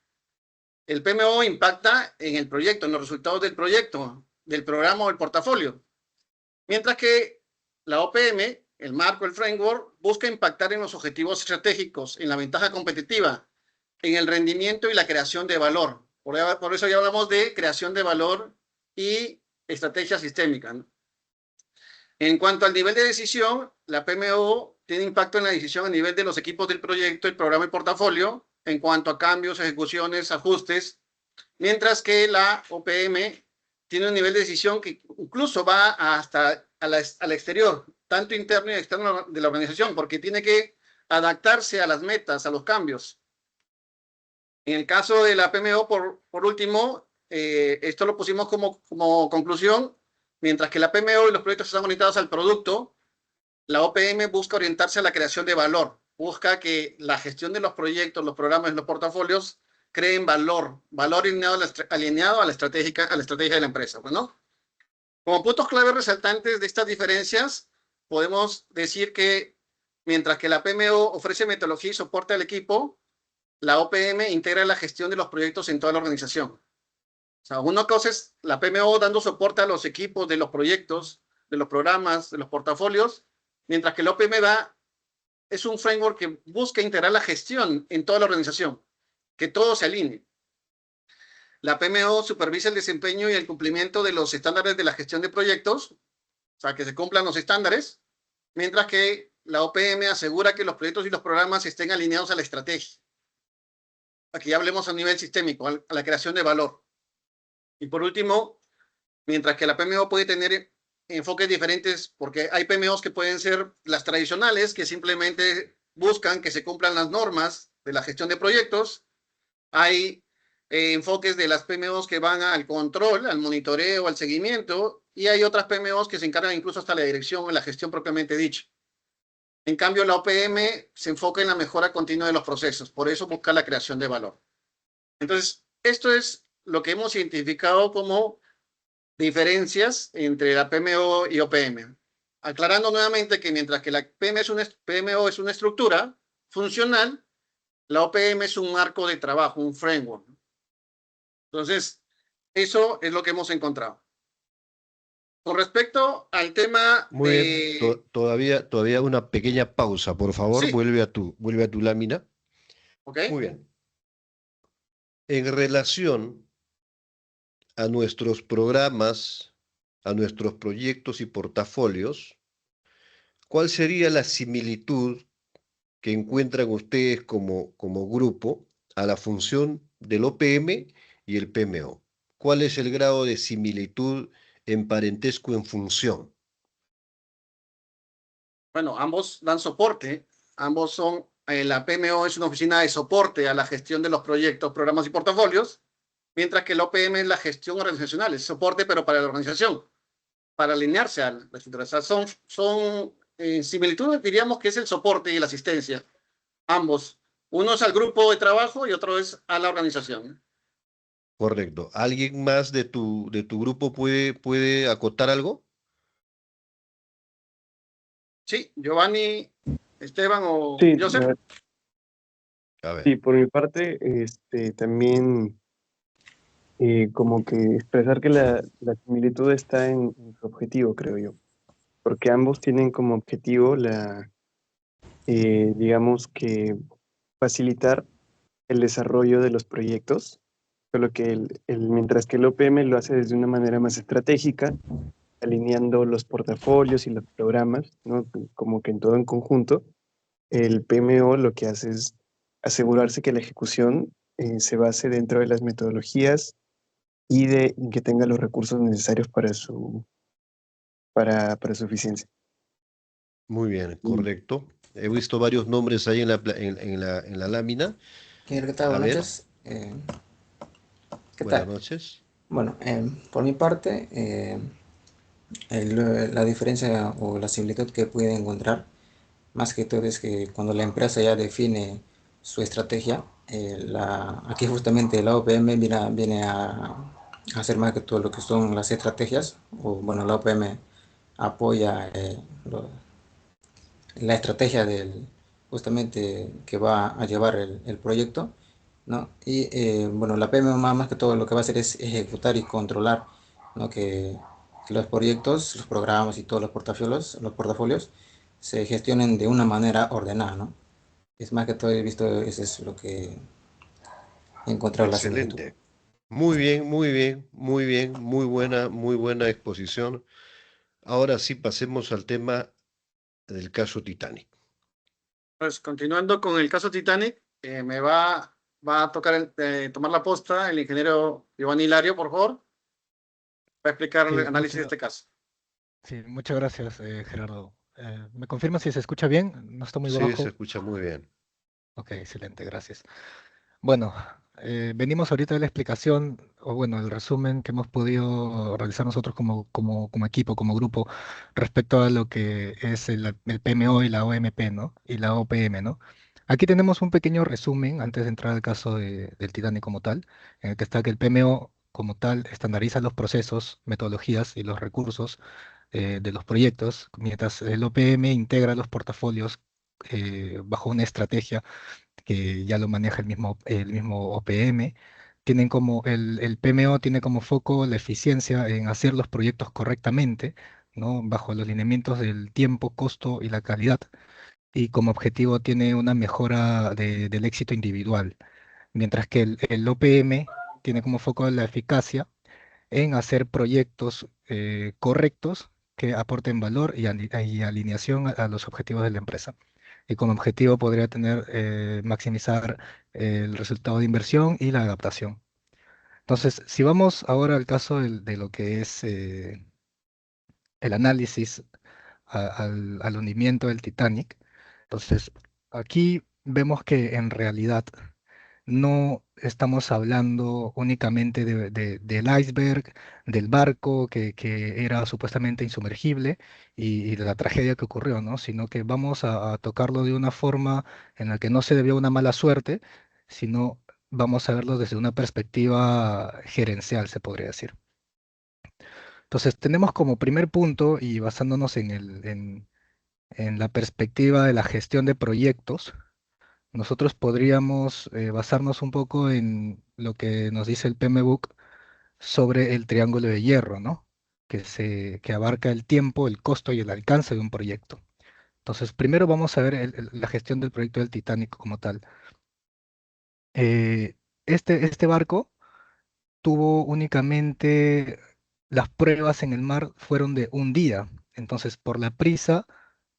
El PMO impacta en el proyecto, en los resultados del proyecto, del programa o del portafolio. Mientras que la OPM, el marco, el framework, busca impactar en los objetivos estratégicos, en la ventaja competitiva, en el rendimiento y la creación de valor. Por eso ya hablamos de creación de valor y estrategia sistémica, ¿no? En cuanto al nivel de decisión, la PMO tiene impacto en la decisión a nivel de los equipos del proyecto, el programa y portafolio, en cuanto a cambios, ejecuciones, ajustes, mientras que la OPM tiene un nivel de decisión que incluso va hasta al exterior, tanto interno y externo de la organización, porque tiene que adaptarse a las metas, a los cambios. En el caso de la PMO, por último, esto lo pusimos como conclusión. Mientras que la PMO y los proyectos están orientados al producto, la OPM busca orientarse a la creación de valor. Busca que la gestión de los proyectos, los programas y los portafolios creen valor alineado a la estrategia de la empresa, ¿no? Como puntos clave resaltantes de estas diferencias, podemos decir que mientras que la PMO ofrece metodología y soporte al equipo, la OPM integra la gestión de los proyectos en toda la organización. O sea, una cosa es la PMO dando soporte a los equipos de los proyectos, de los programas, de los portafolios, mientras que la OPM es un framework que busca integrar la gestión en toda la organización, que todo se alinee. La PMO supervisa el desempeño y el cumplimiento de los estándares de la gestión de proyectos, o sea, que se cumplan los estándares, mientras que la OPM asegura que los proyectos y los programas estén alineados a la estrategia. Aquí ya hablemos a nivel sistémico, a la creación de valor. Y por último, mientras que la PMO puede tener enfoques diferentes, porque hay PMOs que pueden ser las tradicionales, que simplemente buscan que se cumplan las normas de la gestión de proyectos. Hay enfoques de las PMOs que van al control, al monitoreo, al seguimiento, y hay otras PMOs que se encargan incluso hasta la dirección o la gestión propiamente dicha. En cambio, la OPM se enfoca en la mejora continua de los procesos, por eso busca la creación de valor. Entonces, esto es lo que hemos identificado como diferencias entre la PMO y OPM. Aclarando nuevamente que mientras que la PMO es una estructura funcional, la OPM es un marco de trabajo, un framework. Entonces, eso es lo que hemos encontrado. Con respecto al tema Muy bien. Todavía una pequeña pausa, por favor. Sí. Vuelve a tu lámina. ¿Ok? Muy bien. En relación a nuestros programas, a nuestros proyectos y portafolios, ¿cuál sería la similitud que encuentran ustedes como grupo a la función del OPM y el PMO? ¿Cuál es el grado de similitud en parentesco en función? Bueno, ambos dan soporte, ambos son, la PMO es una oficina de soporte a la gestión de los proyectos, programas y portafolios, mientras que el OPM es la gestión organizacional, es soporte pero para la organización, para alinearse a la estructura. O sea, son similitudes, diríamos que es el soporte y la asistencia, ambos. Uno es al grupo de trabajo y otro es a la organización. Correcto. ¿Alguien más de tu grupo puede acotar algo? Sí, Giovanni, Esteban o Sí, Joseph. A ver. sí, por mi parte, también como que expresar que la similitud está en su objetivo, creo yo, porque ambos tienen como objetivo digamos que facilitar el desarrollo de los proyectos, solo que mientras que el OPM lo hace desde una manera más estratégica, alineando los portafolios y los programas, ¿no? Como que en todo en conjunto, el PMO lo que hace es asegurarse que la ejecución se base dentro de las metodologías y que tenga los recursos necesarios para su eficiencia. Muy bien, correcto. He visto varios nombres ahí en la lámina. ¿Qué tal? A Buenas ver, noches. ¿Qué buenas tal? noches. Bueno, por mi parte, la diferencia o la similitud que puede encontrar, más que todo, es que cuando la empresa ya define su estrategia, aquí justamente la OPM viene a hacer más que todo lo que son las estrategias, o bueno, la OPM apoya la estrategia justamente que va a llevar el proyecto, ¿no? Y bueno, la PMO más que todo lo que va a hacer es ejecutar y controlar, ¿no? Que los proyectos, los programas y todos los portafolios se gestionen de una manera ordenada, ¿no? Es más que todo he visto, eso es lo que he encontrado la similitud. Excelente. Muy bien, muy bien, muy bien, muy buena exposición. Ahora sí pasemos al tema del caso Titanic. Pues continuando con el caso Titanic, va a tocar tomar la posta el ingeniero Giovanni Hilario, por favor, para explicar el Sí, análisis de este caso. sí, muchas gracias, Gerardo. ¿Me confirma si se escucha bien? ¿No está muy Sí, se bajo? escucha muy bien. Ok, excelente, gracias. Bueno, venimos ahorita de la explicación, o bueno, el resumen que hemos podido realizar nosotros como equipo, como grupo, respecto a lo que es el PMO y la OMP, ¿no? Y la OPM, ¿no? Aquí tenemos un pequeño resumen antes de entrar al caso del Titanic como tal, en el que está que el PMO como tal estandariza los procesos, metodologías y los recursos de los proyectos, mientras el OPM integra los portafolios bajo una estrategia que ya lo maneja el mismo OPM. Tienen como el PMO tiene como foco la eficiencia en hacer los proyectos correctamente, ¿no? Bajo los lineamientos del tiempo, costo y la calidad. Y como objetivo tiene una mejora del éxito individual. Mientras que el OPM tiene como foco la eficacia en hacer proyectos correctos que aporten valor y alineación a los objetivos de la empresa. Y como objetivo podría tener maximizar el resultado de inversión y la adaptación. Entonces, si vamos ahora al caso de lo que es el análisis al hundimiento del Titanic, entonces aquí vemos que en realidad no estamos hablando únicamente del iceberg, del barco que era supuestamente insumergible y de la tragedia que ocurrió, ¿no? Sino que vamos a tocarlo de una forma en la que no se debió una mala suerte, sino vamos a verlo desde una perspectiva gerencial, se podría decir. Entonces, tenemos como primer punto, y basándonos en la perspectiva de la gestión de proyectos, nosotros podríamos basarnos un poco en lo que nos dice el PMBOK sobre el triángulo de hierro, ¿no? Que abarca el tiempo, el costo y el alcance de un proyecto. Entonces, primero vamos a ver la gestión del proyecto del Titanic como tal. Este barco tuvo únicamente las pruebas en el mar fueron de un día. Entonces, por la prisa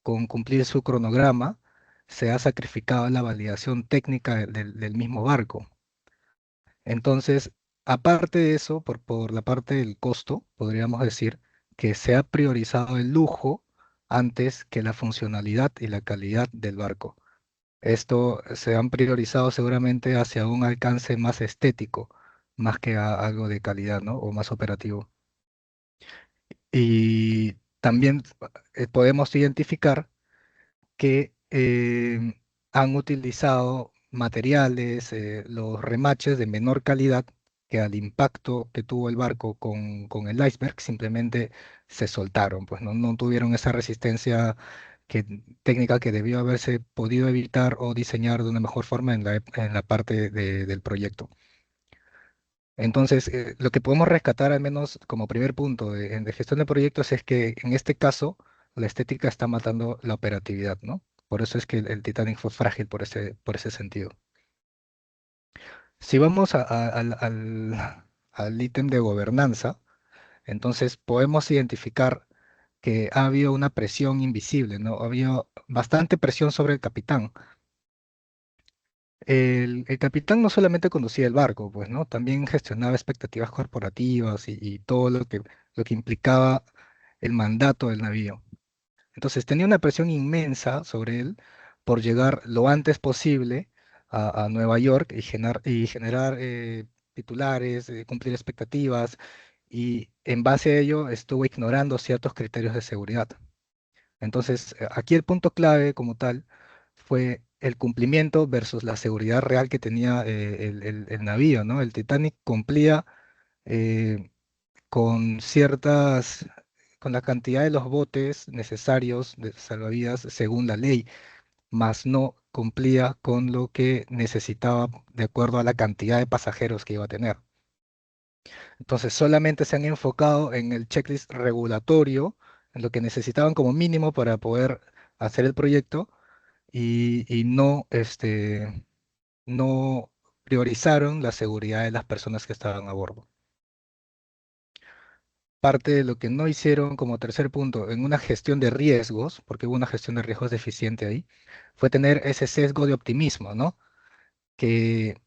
con cumplir su cronograma, se ha sacrificado la validación técnica del mismo barco. Entonces, aparte de eso, por la parte del costo, podríamos decir que se ha priorizado el lujo antes que la funcionalidad y la calidad del barco. Esto se han priorizado seguramente hacia un alcance más estético, más que a algo de calidad, ¿no? O más operativo. Y también podemos identificar que han utilizado materiales, los remaches de menor calidad que al impacto que tuvo el barco con el iceberg simplemente se soltaron, pues no tuvieron esa resistencia técnica que debió haberse podido evitar o diseñar de una mejor forma en la parte del proyecto. Entonces, lo que podemos rescatar, al menos como primer punto de gestión de proyectos, es que en este caso la estética está matando la operatividad, ¿no? Por eso es que el Titanic fue frágil por ese sentido. Si vamos al ítem de gobernanza, entonces podemos identificar que ha habido una presión invisible, ¿no? Ha habido bastante presión sobre el capitán. El capitán no solamente conducía el barco, pues, ¿no? También gestionaba expectativas corporativas y todo lo que implicaba el mandato del navío. Entonces tenía una presión inmensa sobre él por llegar lo antes posible a Nueva York y generar titulares, cumplir expectativas, y en base a ello estuvo ignorando ciertos criterios de seguridad. Entonces, aquí el punto clave como tal fue el cumplimiento versus la seguridad real que tenía el navío, ¿no? El Titanic cumplía eh, con con la cantidad de los botes necesarios de salvavidas según la ley, mas no cumplía con lo que necesitaba de acuerdo a la cantidad de pasajeros que iba a tener. Entonces, solamente se han enfocado en el checklist regulatorio, en lo que necesitaban como mínimo para poder hacer el proyecto y no, no priorizaron la seguridad de las personas que estaban a bordo. Parte de lo que no hicieron como tercer punto en una gestión de riesgos, porque hubo una gestión de riesgos deficiente ahí, fue tener ese sesgo de optimismo, ¿no? Que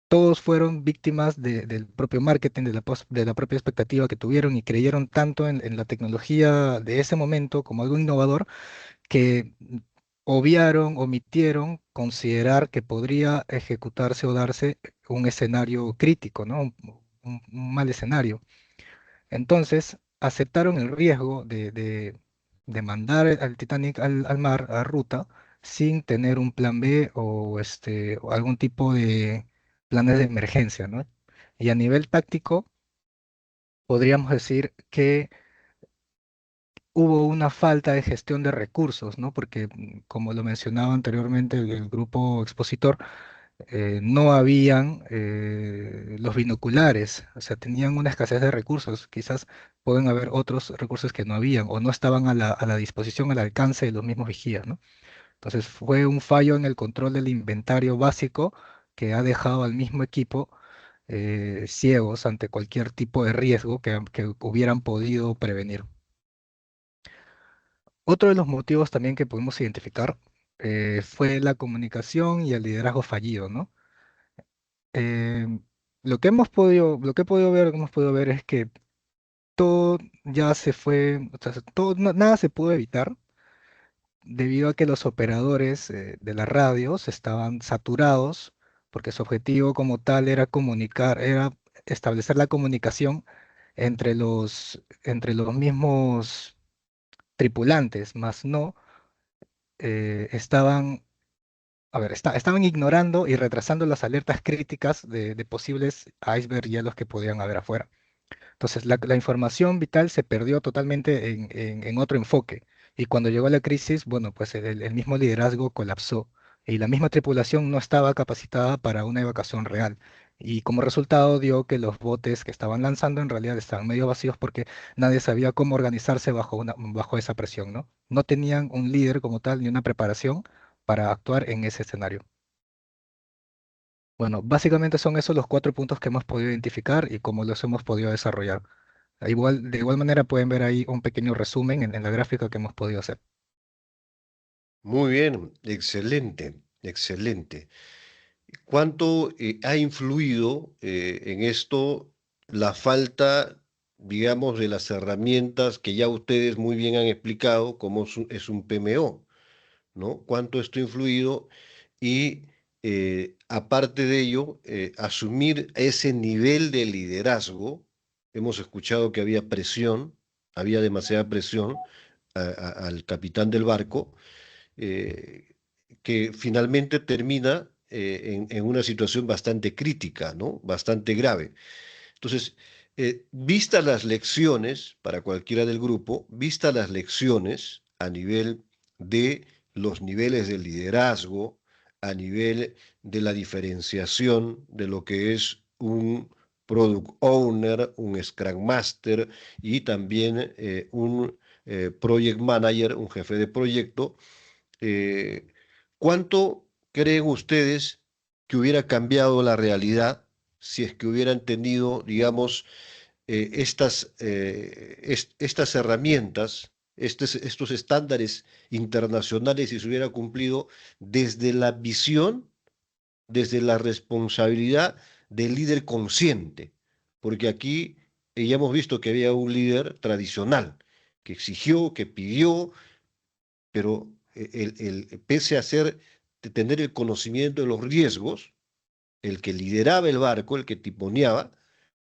todos fueron víctimas del propio marketing, de la propia expectativa que tuvieron y creyeron tanto en la tecnología de ese momento como algo innovador que omitieron considerar que podría ejecutarse o darse un escenario crítico, ¿no? Un mal escenario. Entonces, aceptaron el riesgo de mandar al Titanic al mar, a ruta, sin tener un plan B o algún tipo de planes de emergencia, ¿no? Y a nivel táctico, podríamos decir que hubo una falta de gestión de recursos, ¿no? Porque, como lo mencionaba anteriormente el grupo expositor, no habían los binoculares, o sea, tenían una escasez de recursos. Quizás pueden haber otros recursos que no habían o no estaban a la disposición, al alcance de los mismos vigías, ¿no? Entonces fue un fallo en el control del inventario básico que ha dejado al mismo equipo ciegos ante cualquier tipo de riesgo que hubieran podido prevenir. Otro de los motivos también que pudimos identificar fue la comunicación y el liderazgo fallido, ¿no? Eh, lo que hemos podido ver es que todo ya se fue, o sea, nada se pudo evitar debido a que los operadores de las radios estaban saturados, porque su objetivo como tal era era establecer la comunicación entre los mismos tripulantes, más no estaban, a ver, estaban ignorando y retrasando las alertas críticas de posibles iceberg hielos que podían haber afuera. Entonces, la información vital se perdió totalmente en otro enfoque. Y cuando llegó la crisis, bueno, pues el mismo liderazgo colapsó y la misma tripulación no estaba capacitada para una evacuación real. Y como resultado dio que los botes que estaban lanzando en realidad estaban medio vacíos porque nadie sabía cómo organizarse bajo esa presión, ¿no? No tenían un líder como tal ni una preparación para actuar en ese escenario. Bueno, básicamente son esos los cuatro puntos que hemos podido identificar y cómo los hemos podido desarrollar. De igual manera pueden ver ahí un pequeño resumen en la gráfica que hemos podido hacer. Muy bien, excelente, excelente. ¿Cuánto ha influido en esto la falta, digamos, de las herramientas que ya ustedes muy bien han explicado, como es un PMO, ¿no? ¿Cuánto esto ha influido? Y aparte de ello, asumir ese nivel de liderazgo. Hemos escuchado que había presión, había demasiada presión al capitán del barco, eh, que finalmente termina en una situación bastante crítica, ¿no? Bastante grave. Entonces, vistas las lecciones para cualquiera del grupo, vistas las lecciones a nivel de los niveles de liderazgo, a nivel de la diferenciación de lo que es un product owner, un Scrum Master y también un project manager, un jefe de proyecto, eh, ¿cuánto creen ustedes que hubiera cambiado la realidad si es que hubieran tenido, digamos, estas herramientas, estos estándares internacionales y se hubiera cumplido desde la visión, desde la responsabilidad del líder consciente, porque aquí ya hemos visto que había un líder tradicional que exigió, que pidió, pero pese a tener el conocimiento de los riesgos, el que lideraba el barco, el que tiponeaba,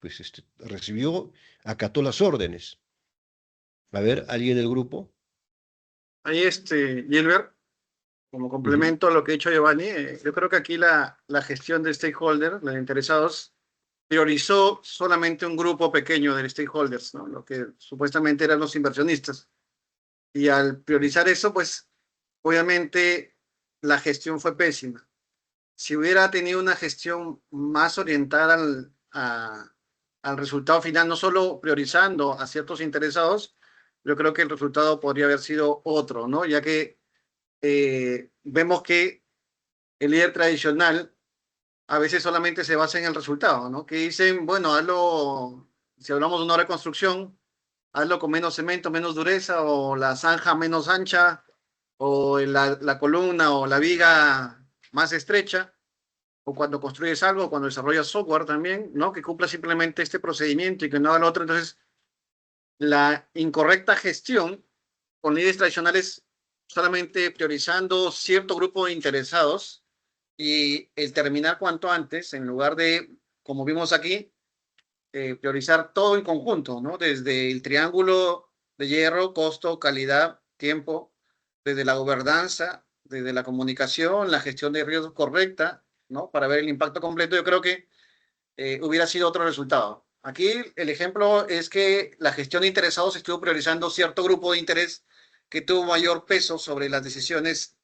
pues recibió, acató las órdenes. A ver, ¿alguien del grupo? Ahí, Gilbert, como complemento a lo que ha dicho Giovanni, yo creo que aquí la gestión de stakeholders, los interesados, priorizó solamente un grupo pequeño de stakeholders, ¿no? Lo que supuestamente eran los inversionistas. Y al priorizar eso, pues, obviamente, la gestión fue pésima. Si hubiera tenido una gestión más orientada al resultado final, no solo priorizando a ciertos interesados, yo creo que el resultado podría haber sido otro, ¿no? Ya que vemos que el líder tradicional a veces solamente se basa en el resultado, ¿no? Que dicen, bueno, hazlo, si hablamos de una obra de construcción, hazlo con menos cemento, menos dureza, o la zanja menos ancha, o la columna o la viga más estrecha, o cuando construyes algo, cuando desarrollas software también, ¿no? Que cumpla simplemente este procedimiento y que no haga lo otro. Entonces, la incorrecta gestión con líderes tradicionales solamente priorizando cierto grupo de interesados y el terminar cuanto antes, en lugar de, como vimos aquí, priorizar todo en conjunto, ¿no? Desde el triángulo de hierro, costo, calidad, tiempo, desde la gobernanza, desde la comunicación, la gestión de riesgos correcta, ¿no? Para ver el impacto completo, yo creo que hubiera sido otro resultado. Aquí el ejemplo es que la gestión de interesados estuvo priorizando cierto grupo de interés que tuvo mayor peso sobre las decisiones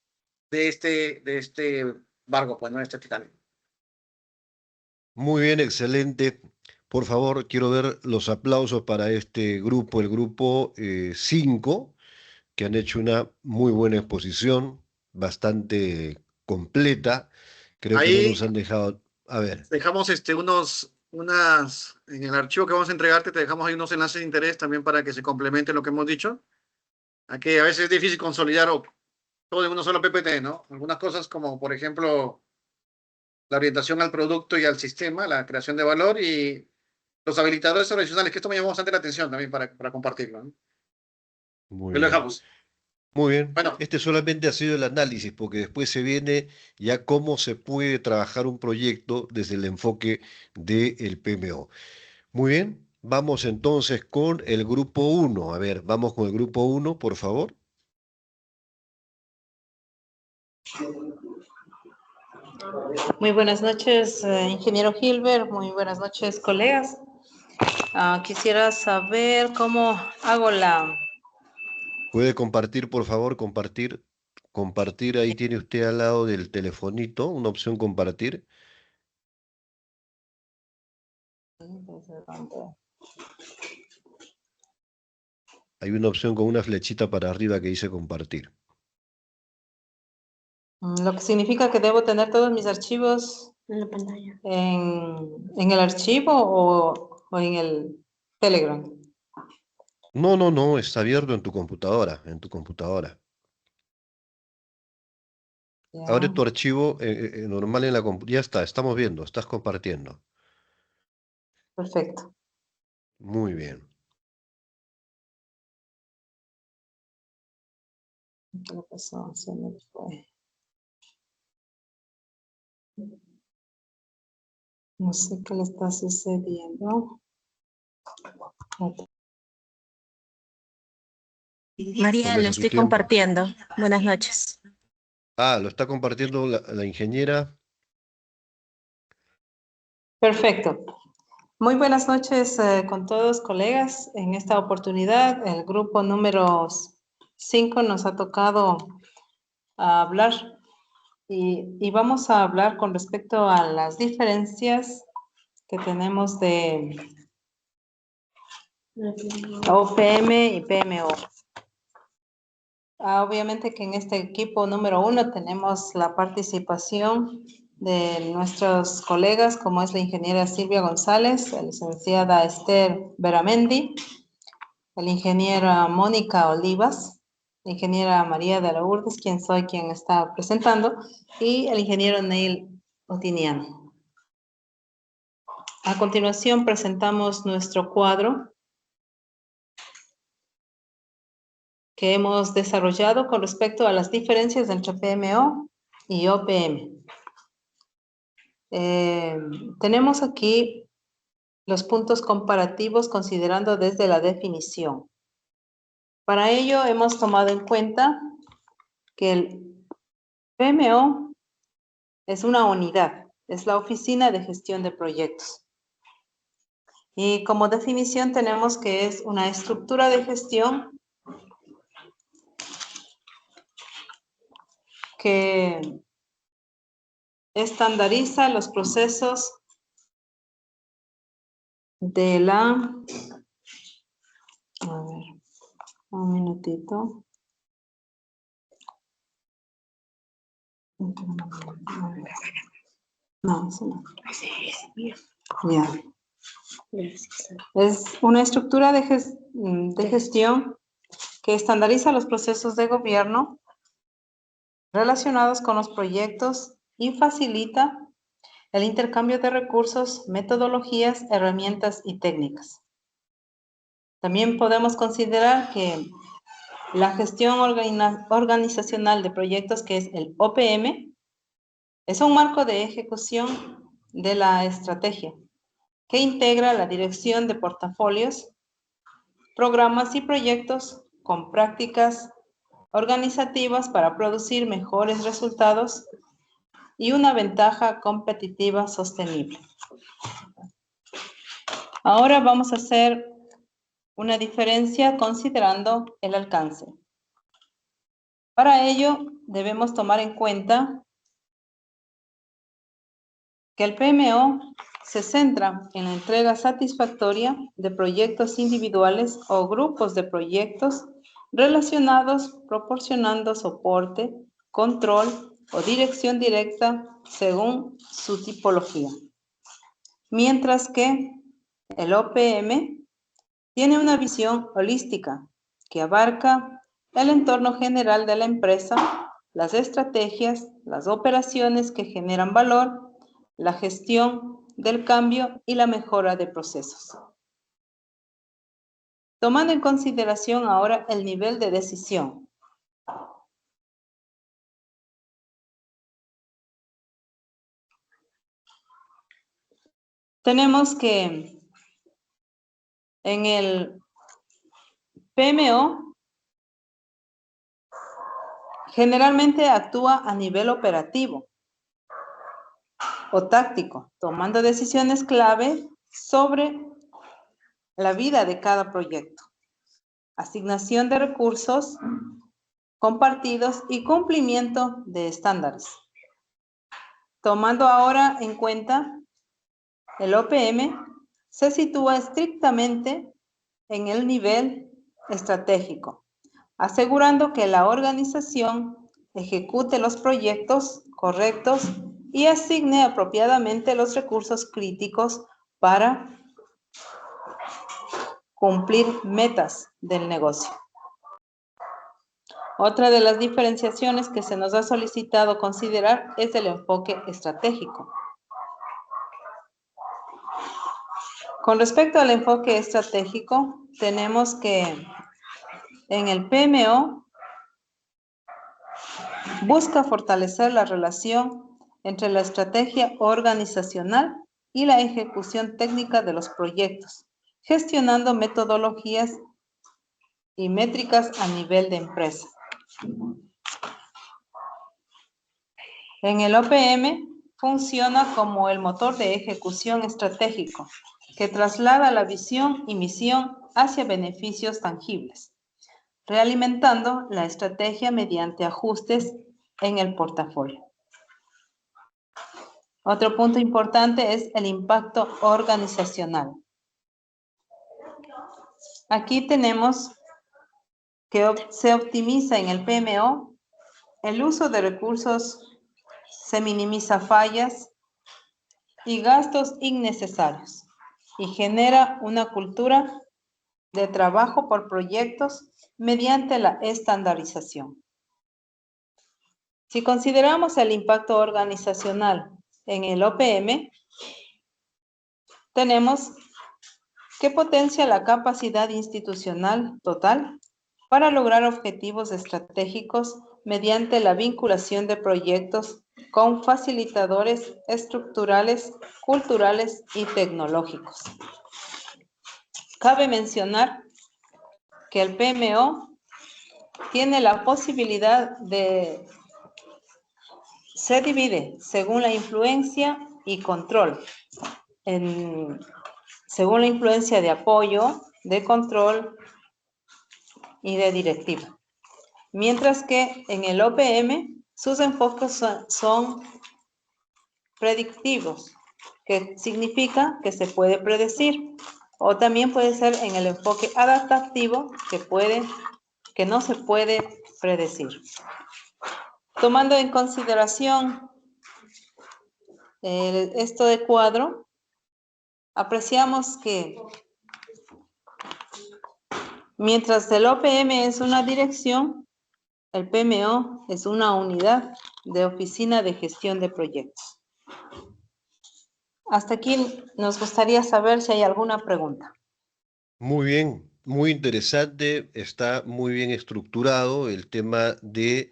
de este barco, pues, ¿no? Este Titanic. Muy bien, excelente. Por favor, quiero ver los aplausos para este grupo, el grupo 5, que han hecho una muy buena exposición, bastante completa. Creo que no Ahí nos han dejado. A ver, dejamos en el archivo que vamos a entregarte, te dejamos ahí unos enlaces de interés también para que se complemente lo que hemos dicho. Aquí a veces es difícil consolidar todo en uno solo PPT, ¿no? Algunas cosas como, por ejemplo, la orientación al producto y al sistema, la creación de valor y los habilitadores organizacionales, que esto me llamó bastante la atención también para compartirlo, ¿no? muy Ahí lo bien. dejamos. Muy bien. Bueno, Este solamente ha sido el análisis, porque después se viene ya cómo se puede trabajar un proyecto desde el enfoque del PMO. Muy bien, vamos entonces con el grupo 1. A ver, vamos con el grupo 1, por favor. Muy buenas noches, ingeniero Gilbert. Muy buenas noches, colegas. Quisiera saber cómo hago la... Puede compartir, por favor, compartir. Compartir, ahí tiene usted al lado del telefonito, una opción compartir. Hay una opción con una flechita para arriba que dice compartir. Lo que significa que debo tener todos mis archivos En la pantalla. en el archivo o en el Telegram. No, no, no, está abierto en tu computadora, en tu computadora. Ya. Abre tu archivo normal en la computadora. Ya está, estamos viendo, estás compartiendo. Perfecto. Muy bien. ¿Qué le pasó? Se me fue. No sé qué le está sucediendo. María, lo Tómese su estoy tiempo. compartiendo. Buenas noches. Ah, lo está compartiendo la ingeniera. Perfecto. Muy buenas noches con todos, colegas. En esta oportunidad, el grupo número 5 nos ha tocado hablar y vamos a hablar con respecto a las diferencias que tenemos de OPM y PMO. Obviamente que en este equipo número 1 tenemos la participación de nuestros colegas, como es la ingeniera Silvia González, la licenciada Esther Beramendi, la ingeniera Mónica Olivas, la ingeniera María de la Lourdes, quien está presentando, y el ingeniero Neil Otiniano. A continuación presentamos nuestro cuadro que hemos desarrollado con respecto a las diferencias entre PMO y OPM. Tenemos aquí los puntos comparativos considerando desde la definición. Para ello hemos tomado en cuenta que el PMO es una unidad, es la Oficina de Gestión de Proyectos. Y como definición tenemos que es una estructura de gestión que estandariza los procesos de la... A ver, un minutito. No, eso no. Ya. Es una estructura de gestión que estandariza los procesos de gobierno relacionados con los proyectos y facilita el intercambio de recursos, metodologías, herramientas y técnicas. También podemos considerar que la gestión organizacional de proyectos, que es el OPM, es un marco de ejecución de la estrategia que integra la dirección de portafolios, programas y proyectos con prácticas organizativas para producir mejores resultados y una ventaja competitiva sostenible. Ahora vamos a hacer una diferencia considerando el alcance. Para ello, debemos tomar en cuenta que el PMO se centra en la entrega satisfactoria de proyectos individuales o grupos de proyectos relacionados, proporcionando soporte, control o dirección directa según su tipología. Mientras que el OPM tiene una visión holística que abarca el entorno general de la empresa, las estrategias, las operaciones que generan valor, la gestión del cambio y la mejora de procesos. Tomando en consideración ahora el nivel de decisión. Tenemos que en el PMO generalmente actúa a nivel operativo o táctico, tomando decisiones clave sobre la vida de cada proyecto, asignación de recursos compartidos y cumplimiento de estándares. Tomando ahora en cuenta, el OPM se sitúa estrictamente en el nivel estratégico, asegurando que la organización ejecute los proyectos correctos y asigne apropiadamente los recursos críticos para cumplir metas del negocio. Otra de las diferenciaciones que se nos ha solicitado considerar es el enfoque estratégico. Con respecto al enfoque estratégico, tenemos que en el PMO busca fortalecer la relación entre la estrategia organizacional y la ejecución técnica de los proyectos, gestionando metodologías y métricas a nivel de empresa. En el OPM funciona como el motor de ejecución estratégico que traslada la visión y misión hacia beneficios tangibles, realimentando la estrategia mediante ajustes en el portafolio. Otro punto importante es el impacto organizacional. Aquí tenemos que se optimiza en el PMO el uso de recursos, se minimiza fallas y gastos innecesarios y genera una cultura de trabajo por proyectos mediante la estandarización. Si consideramos el impacto organizacional en el OPM, tenemos que potencia la capacidad institucional total para lograr objetivos estratégicos mediante la vinculación de proyectos con facilitadores estructurales, culturales y tecnológicos. Cabe mencionar que el PMO tiene la posibilidad de se divide según la influencia y control, según la influencia de apoyo, de control y de directiva. Mientras que en el OPM sus enfoques son predictivos, que significa que se puede predecir, o también puede ser en el enfoque adaptativo, que no se puede predecir. Tomando en consideración esto de cuadro, apreciamos que mientras el OPM es una dirección, el PMO es una unidad de oficina de gestión de proyectos. Hasta aquí nos gustaría saber si hay alguna pregunta. Muy bien, muy interesante, está muy bien estructurado el tema de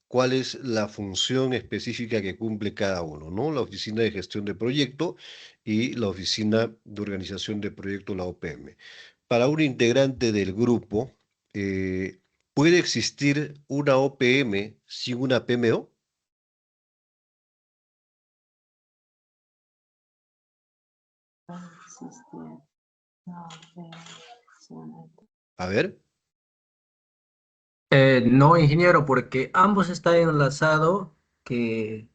cuál es la función específica que cumple cada uno, ¿no? La oficina de gestión de proyecto y la oficina de organización de proyecto, la OPM. Para un integrante del grupo, ¿puede existir una OPM sin una PMO? A ver. No, ingeniero, porque ambos están enlazados, que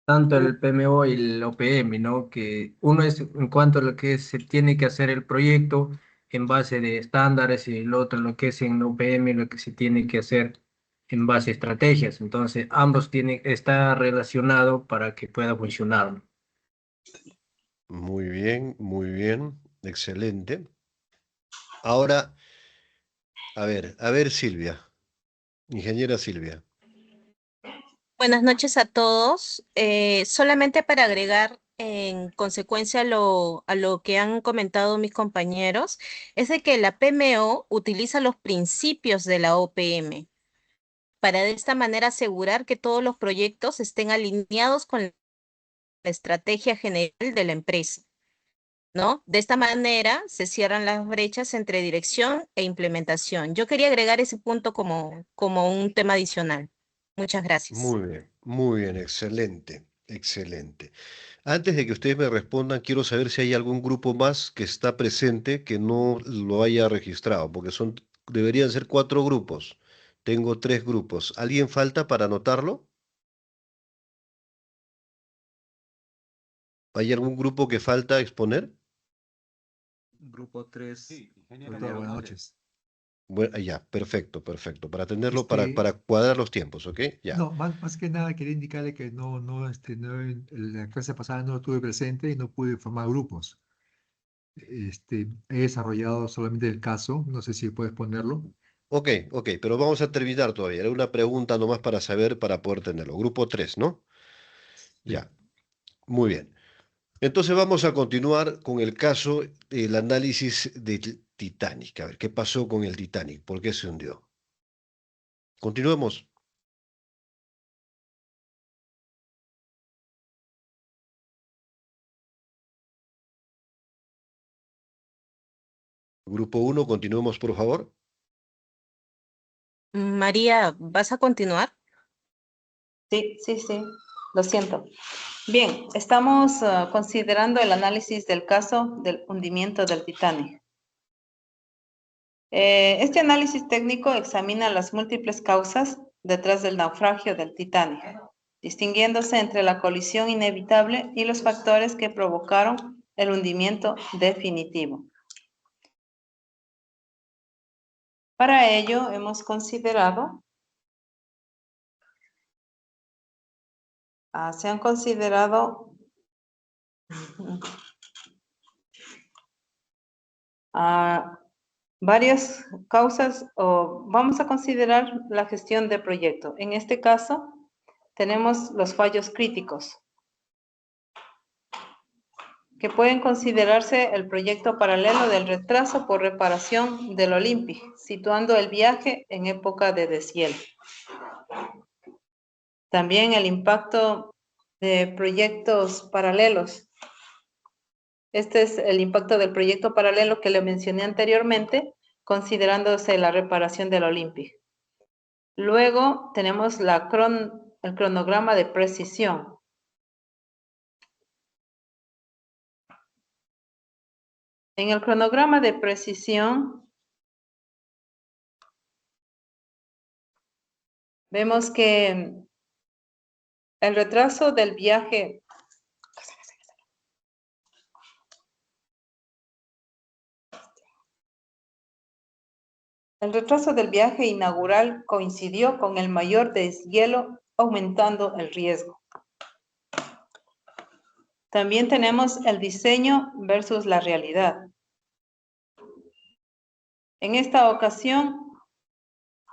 tanto el PMO y el OPM, ¿no? Que uno es en cuanto a lo que se tiene que hacer el proyecto en base de estándares y el otro lo que es en OPM, lo que se tiene que hacer en base a estrategias. Entonces, ambos está relacionado para que pueda funcionar, ¿no? Muy bien, excelente. Ahora, a ver, Silvia, ingeniera Silvia. Buenas noches a todos. Solamente para agregar en consecuencia a lo que han comentado mis compañeros, es de que la PMO utiliza los principios de la OPM para de esta manera asegurar que todos los proyectos estén alineados con la estrategia general de la empresa, ¿no? De esta manera se cierran las brechas entre dirección e implementación. Yo quería agregar ese punto como un tema adicional. Muchas gracias. Muy bien, excelente, excelente. Antes de que ustedes me respondan, quiero saber si hay algún grupo más que está presente que no lo haya registrado, porque deberían ser 4 grupos. Tengo 3 grupos. ¿Alguien falta para anotarlo? ¿Hay algún grupo que falta exponer? Grupo 3. Sí, ingeniero, Doctor, buenas adelante. noches. Bueno, ya, perfecto. Para tenerlo, para Este, cuadrar los tiempos, ¿ok? Ya. no, más que nada quería indicarle que en la clase pasada no estuve presente y no pude formar grupos. He desarrollado solamente el caso, no sé si puedes ponerlo. Ok, pero vamos a terminar todavía. Era una pregunta nomás para saber, para poder tenerlo. Grupo 3, ¿no? Sí. Ya, muy bien. Entonces vamos a continuar con el caso, el análisis del Titanic. A ver, ¿qué pasó con el Titanic? ¿Por qué se hundió? Continuemos. Grupo 1, continuemos, por favor. María, ¿vas a continuar? Sí, lo siento. Bien, estamos considerando el análisis del caso del hundimiento del Titanic. Este análisis técnico examina las múltiples causas detrás del naufragio del Titanic, distinguiéndose entre la colisión inevitable y los factores que provocaron el hundimiento definitivo. Para ello, hemos considerado, se han considerado varias causas, o vamos a considerar la gestión de proyecto. En este caso, tenemos los fallos críticos, que pueden considerarse el proyecto paralelo del retraso por reparación del Olympic, situando el viaje en época de deshielo. También el impacto de proyectos paralelos. Este es el impacto del proyecto paralelo que le mencioné anteriormente, considerándose la reparación del Olympic. Luego tenemos el cronograma de precisión. En el cronograma de precisión, vemos que el retraso del viaje inaugural coincidió con el mayor deshielo, aumentando el riesgo. También tenemos el diseño versus la realidad. En esta ocasión,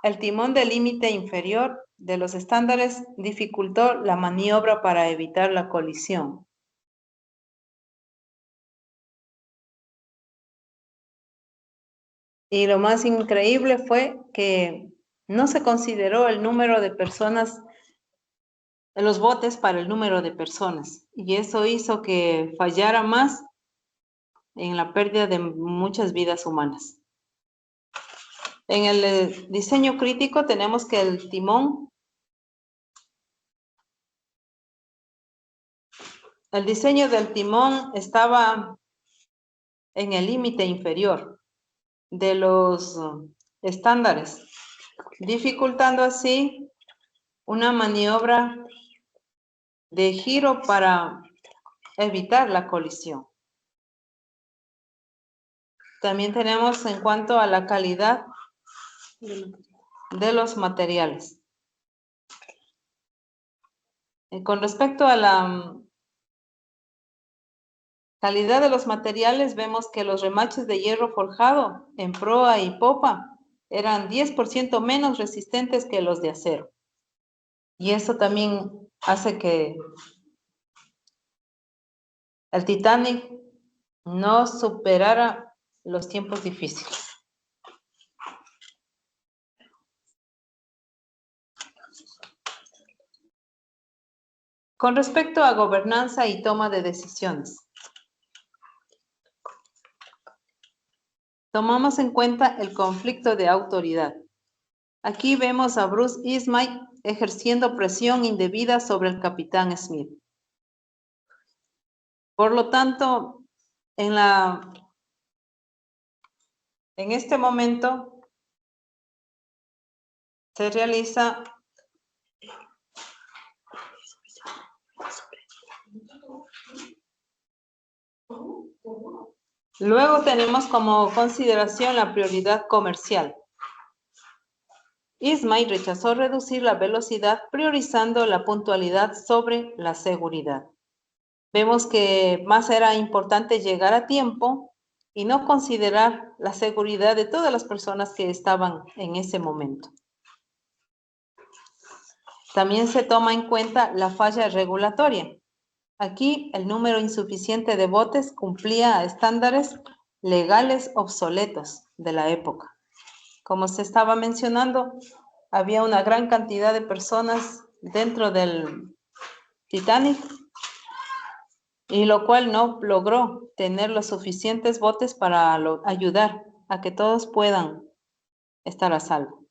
el timón del límite inferior de los estándares dificultó la maniobra para evitar la colisión. Y lo más increíble fue que no se consideró el número de personas, los botes para el número de personas. Y eso hizo que fallara más en la pérdida de muchas vidas humanas. En el diseño crítico tenemos que el diseño del timón estaba en el límite inferior de los estándares, dificultando así una maniobra de giro para evitar la colisión. También tenemos en cuanto a la calidad de los materiales. Con respecto a la calidad de los materiales, vemos que los remaches de hierro forjado en proa y popa eran 10% menos resistentes que los de acero. Y eso también hace que el Titanic no superara los tiempos difíciles. Con respecto a gobernanza y toma de decisiones, tomamos en cuenta el conflicto de autoridad. Aquí vemos a Bruce Ismay ejerciendo presión indebida sobre el capitán Smith. Por lo tanto, en este momento se realiza luego tenemos como consideración la prioridad comercial. Ismay rechazó reducir la velocidad priorizando la puntualidad sobre la seguridad. Vemos que más era importante llegar a tiempo y no considerar la seguridad de todas las personas que estaban en ese momento. También se toma en cuenta la falla regulatoria. Aquí el número insuficiente de botes cumplía estándares legales obsoletos de la época. Como se estaba mencionando, había una gran cantidad de personas dentro del Titanic, y lo cual no logró tener los suficientes botes para ayudar a que todos puedan estar a salvo.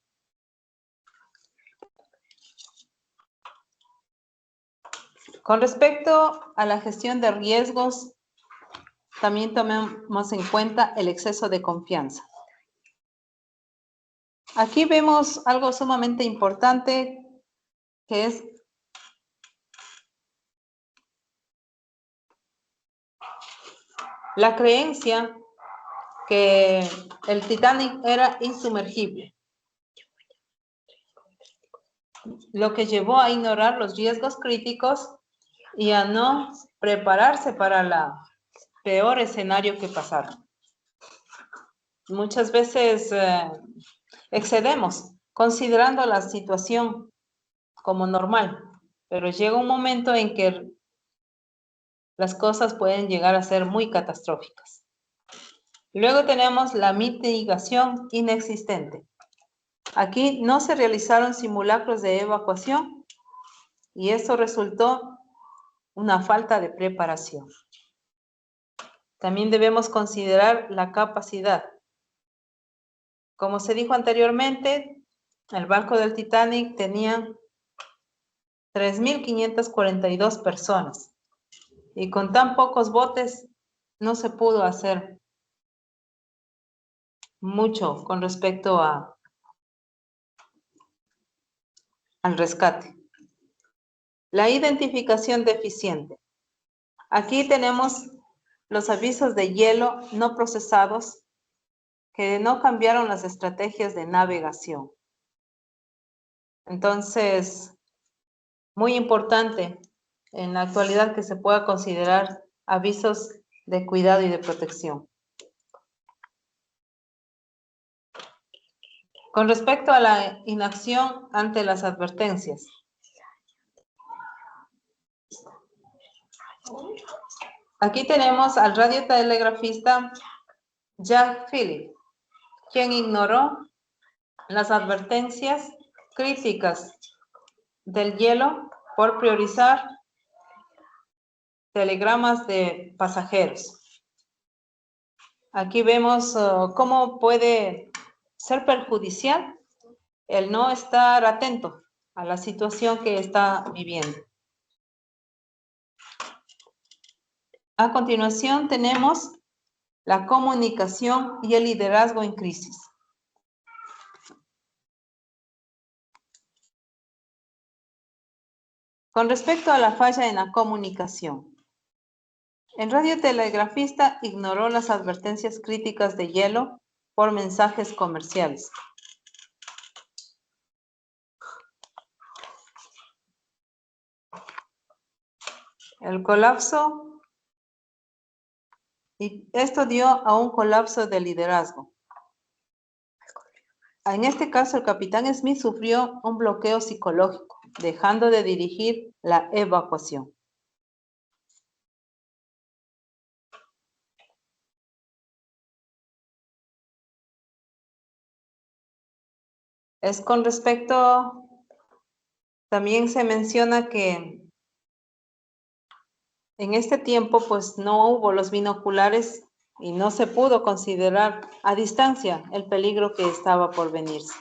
Con respecto a la gestión de riesgos, también tomemos en cuenta el exceso de confianza. Aquí vemos algo sumamente importante, que es la creencia que el Titanic era insumergible, lo que llevó a ignorar los riesgos críticos y a no prepararse para el peor escenario que pasaron. muchas veces excedemos, considerando la situación como normal, pero llega un momento en que las cosas pueden llegar a ser muy catastróficas. Luego tenemos la mitigación inexistente. Aquí no se realizaron simulacros de evacuación y eso resultó una falta de preparación. También debemos considerar la capacidad. Como se dijo anteriormente, el barco del Titanic tenía 3.542 personas y con tan pocos botes no se pudo hacer mucho con respecto al rescate. La identificación deficiente. Aquí tenemos los avisos de hielo no procesados que no cambiaron las estrategias de navegación. Entonces, muy importante en la actualidad que se pueda considerar avisos de cuidado y de protección. Con respecto a la inacción ante las advertencias. Aquí tenemos al radiotelegrafista Jack Phillip, quien ignoró las advertencias críticas del hielo por priorizar telegramas de pasajeros. Aquí vemos cómo puede ser perjudicial el no estar atento a la situación que está viviendo. A continuación tenemos la comunicación y el liderazgo en crisis. Con respecto a la falla en la comunicación, el radiotelegrafista ignoró las advertencias críticas de hielo por mensajes comerciales. El colapso, y esto dio a un colapso de liderazgo. En este caso, el capitán Smith sufrió un bloqueo psicológico, dejando de dirigir la evacuación. Es con respecto, también se menciona que en este tiempo pues no hubo los binoculares y no se pudo considerar a distancia el peligro que estaba por venirse.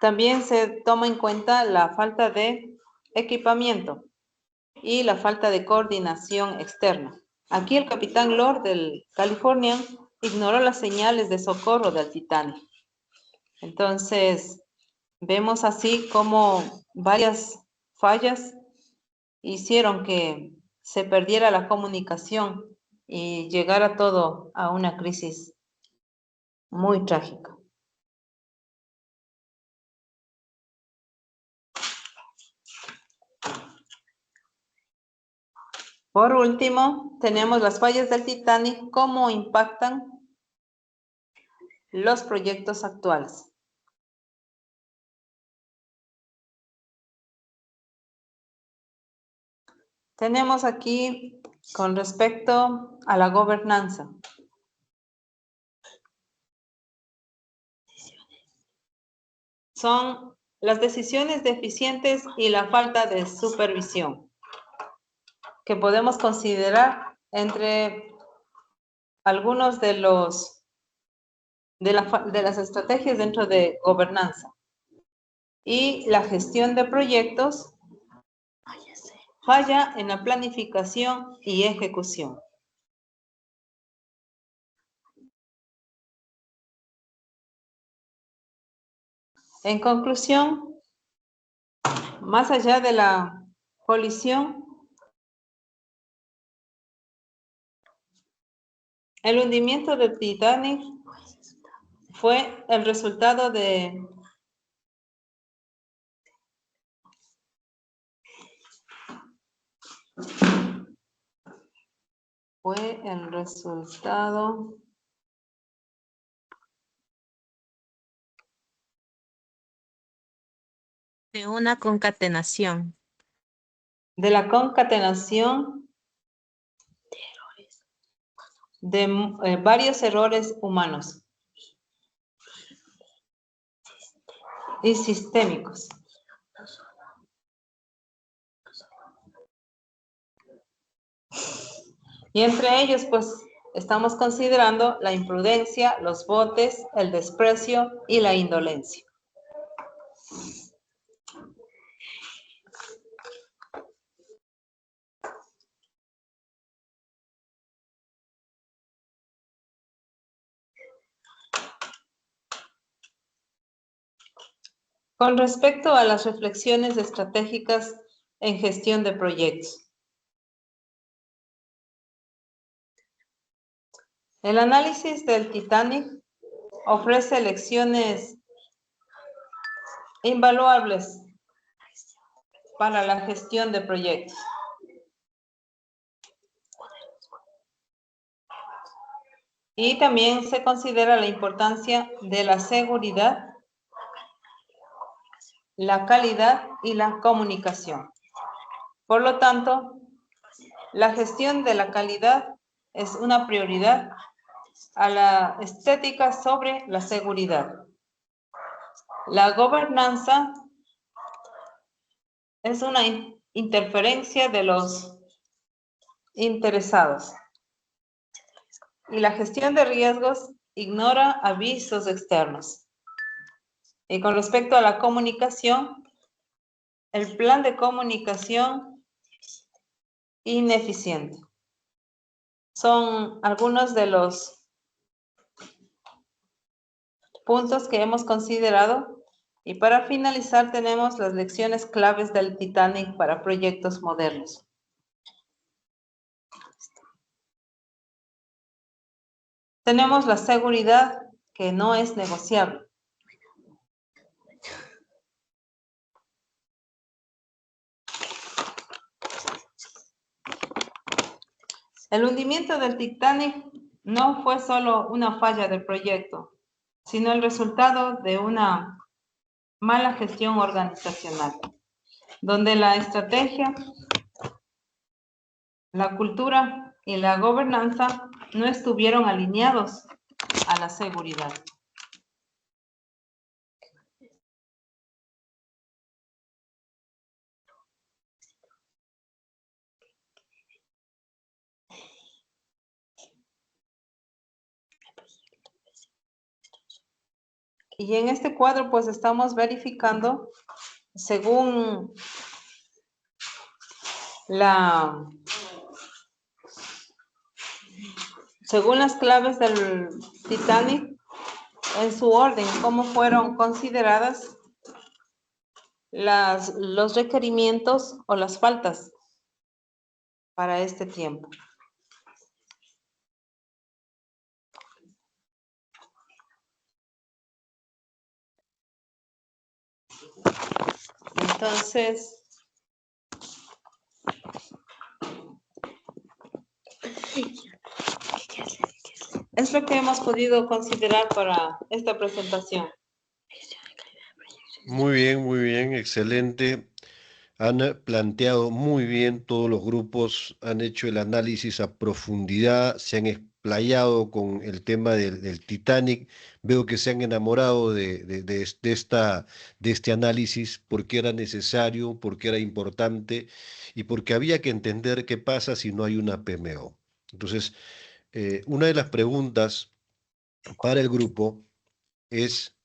También se toma en cuenta la falta de equipamiento y la falta de coordinación externa. Aquí el capitán Lord del Californian ignoró las señales de socorro del Titanic. Entonces, vemos así como varias fallas hicieron que se perdiera la comunicación y llegara todo a una crisis muy trágica. Por último, tenemos las fallas del Titanic, cómo impactan los proyectos actuales. Tenemos aquí con respecto a la gobernanza. Son las decisiones deficientes y la falta de supervisión, que podemos considerar entre algunos de las estrategias dentro de gobernanza. Y la gestión de proyectos, falla en la planificación y ejecución. En conclusión, más allá de la colisión, el hundimiento del Titanic fue el resultado de De una concatenación. De la concatenación de varios errores humanos y sistémicos. Y entre ellos, pues, estamos considerando la imprudencia, los botes, el desprecio y la indolencia. Con respecto a las reflexiones estratégicas en gestión de proyectos. El análisis del Titanic ofrece lecciones invaluables para la gestión de proyectos. Y también se considera la importancia de la seguridad, la calidad y la comunicación. Por lo tanto, la gestión de la calidad es una prioridad a la estética sobre la seguridad. La gobernanza es una interferencia de los interesados. Y la gestión de riesgos ignora avisos externos. Y con respecto a la comunicación, el plan de comunicación ineficiente. Son algunos de los puntos que hemos considerado. Y para finalizar tenemos las lecciones claves del Titanic para proyectos modernos. Tenemos la seguridad, que no es negociable. El hundimiento del Titanic no fue solo una falla del proyecto, sino el resultado de una mala gestión organizacional, donde la estrategia, la cultura y la gobernanza no estuvieron alineados a la seguridad. Y en este cuadro pues estamos verificando según las claves del Titanic, en su orden, cómo fueron consideradas los requerimientos o las faltas para este tiempo. Entonces, es lo que hemos podido considerar para esta presentación. Muy bien, excelente. Han planteado muy bien, todos los grupos han hecho el análisis a profundidad, se han explayado con el tema del Titanic. Veo que se han enamorado de este análisis, porque era necesario, porque era importante y porque había que entender qué pasa si no hay una PMO. Entonces, una de las preguntas para el grupo es: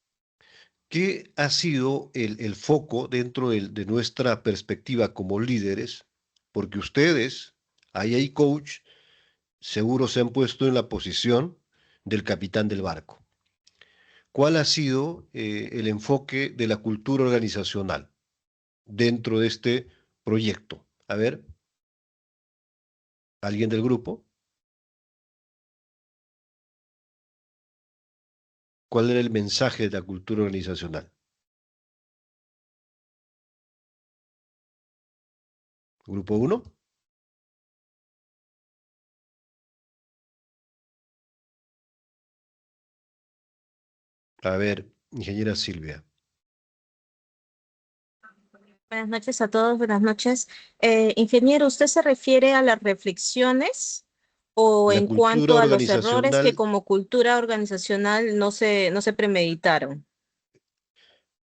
¿qué ha sido el foco dentro de nuestra perspectiva como líderes? Porque ustedes, ahí coach, seguro se han puesto en la posición del capitán del barco. ¿Cuál ha sido el enfoque de la cultura organizacional dentro de este proyecto? A ver, ¿alguien del grupo? ¿Cuál era el mensaje de la cultura organizacional? ¿Grupo 1? A ver, ingeniera Silvia. Buenas noches a todos, buenas noches. Ingeniero, ¿usted se refiere a las reflexiones o La en cultura cuanto a los errores que organizacional, como cultura organizacional no se premeditaron?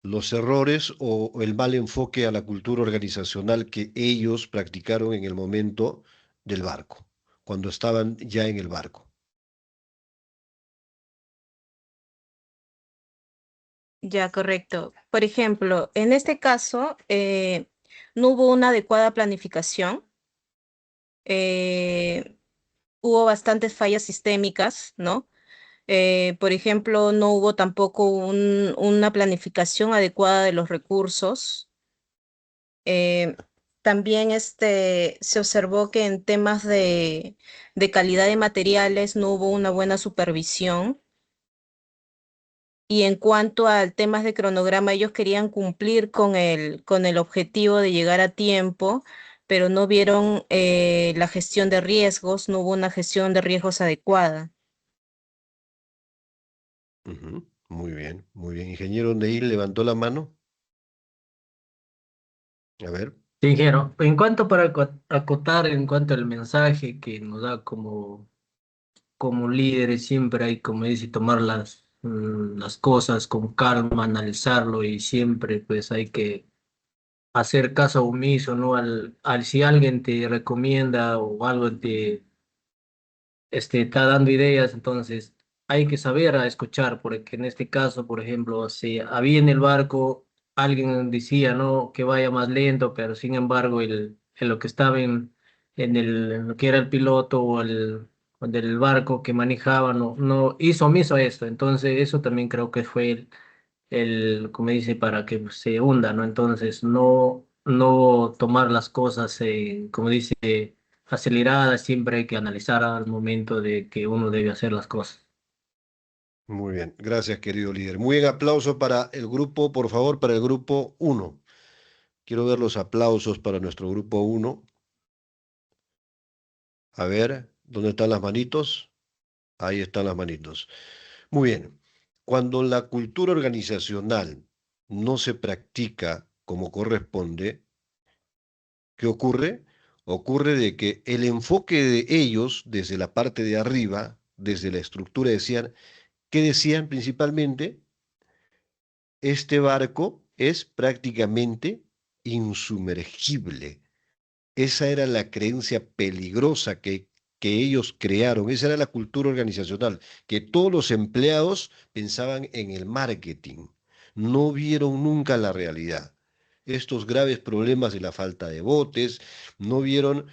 los errores o el mal enfoque a la cultura organizacional que ellos practicaron en el momento del barco, cuando estaban ya en el barco. Ya, correcto. Por ejemplo, en este caso, no hubo una adecuada planificación, eh, hubo bastantes fallas sistémicas, ¿no? Por ejemplo, no hubo tampoco una planificación adecuada de los recursos. Eh, También se observó que en temas de calidad de materiales no hubo una buena supervisión. Y en cuanto al temas de cronograma, ellos querían cumplir con el objetivo de llegar a tiempo, pero no vieron la gestión de riesgos, no hubo una gestión de riesgos adecuada. Ujú, muy bien, muy bien. Ingeniero Neil levantó la mano. A ver. Sí, ingeniero, en cuanto para acotar, en cuanto al mensaje que nos da como líderes, siempre hay, como dice, tomar las cosas con calma, analizarlo y siempre pues hay que hacer caso omiso, ¿no? Si alguien te recomienda o algo está dando ideas, entonces hay que saber a escuchar, porque en este caso, por ejemplo, si había en el barco, alguien decía, ¿no? Que vaya más lento, pero sin embargo, en lo que estaba en lo que era el piloto o del barco que manejaba, no hizo omiso a esto, entonces eso también creo que fue como dice, para que se hunda, ¿no? Entonces, no tomar las cosas, como dice, aceleradas, siempre hay que analizar al momento de que uno debe hacer las cosas. Muy bien, gracias querido líder. Muy bien, aplauso para el grupo, por favor, para el grupo uno. Quiero ver los aplausos para nuestro grupo uno. A ver, ¿dónde están las manitos? Ahí están las manitos. Muy bien. Cuando la cultura organizacional no se practica como corresponde, ¿qué ocurre? Ocurre de que el enfoque de ellos desde la parte de arriba, desde la estructura, decían, ¿qué decían principalmente? Este barco es prácticamente insumergible. Esa era la creencia peligrosa que ellos crearon, esa era la cultura organizacional, que todos los empleados pensaban en el marketing, no vieron nunca la realidad. Estos graves problemas de la falta de botes, no vieron,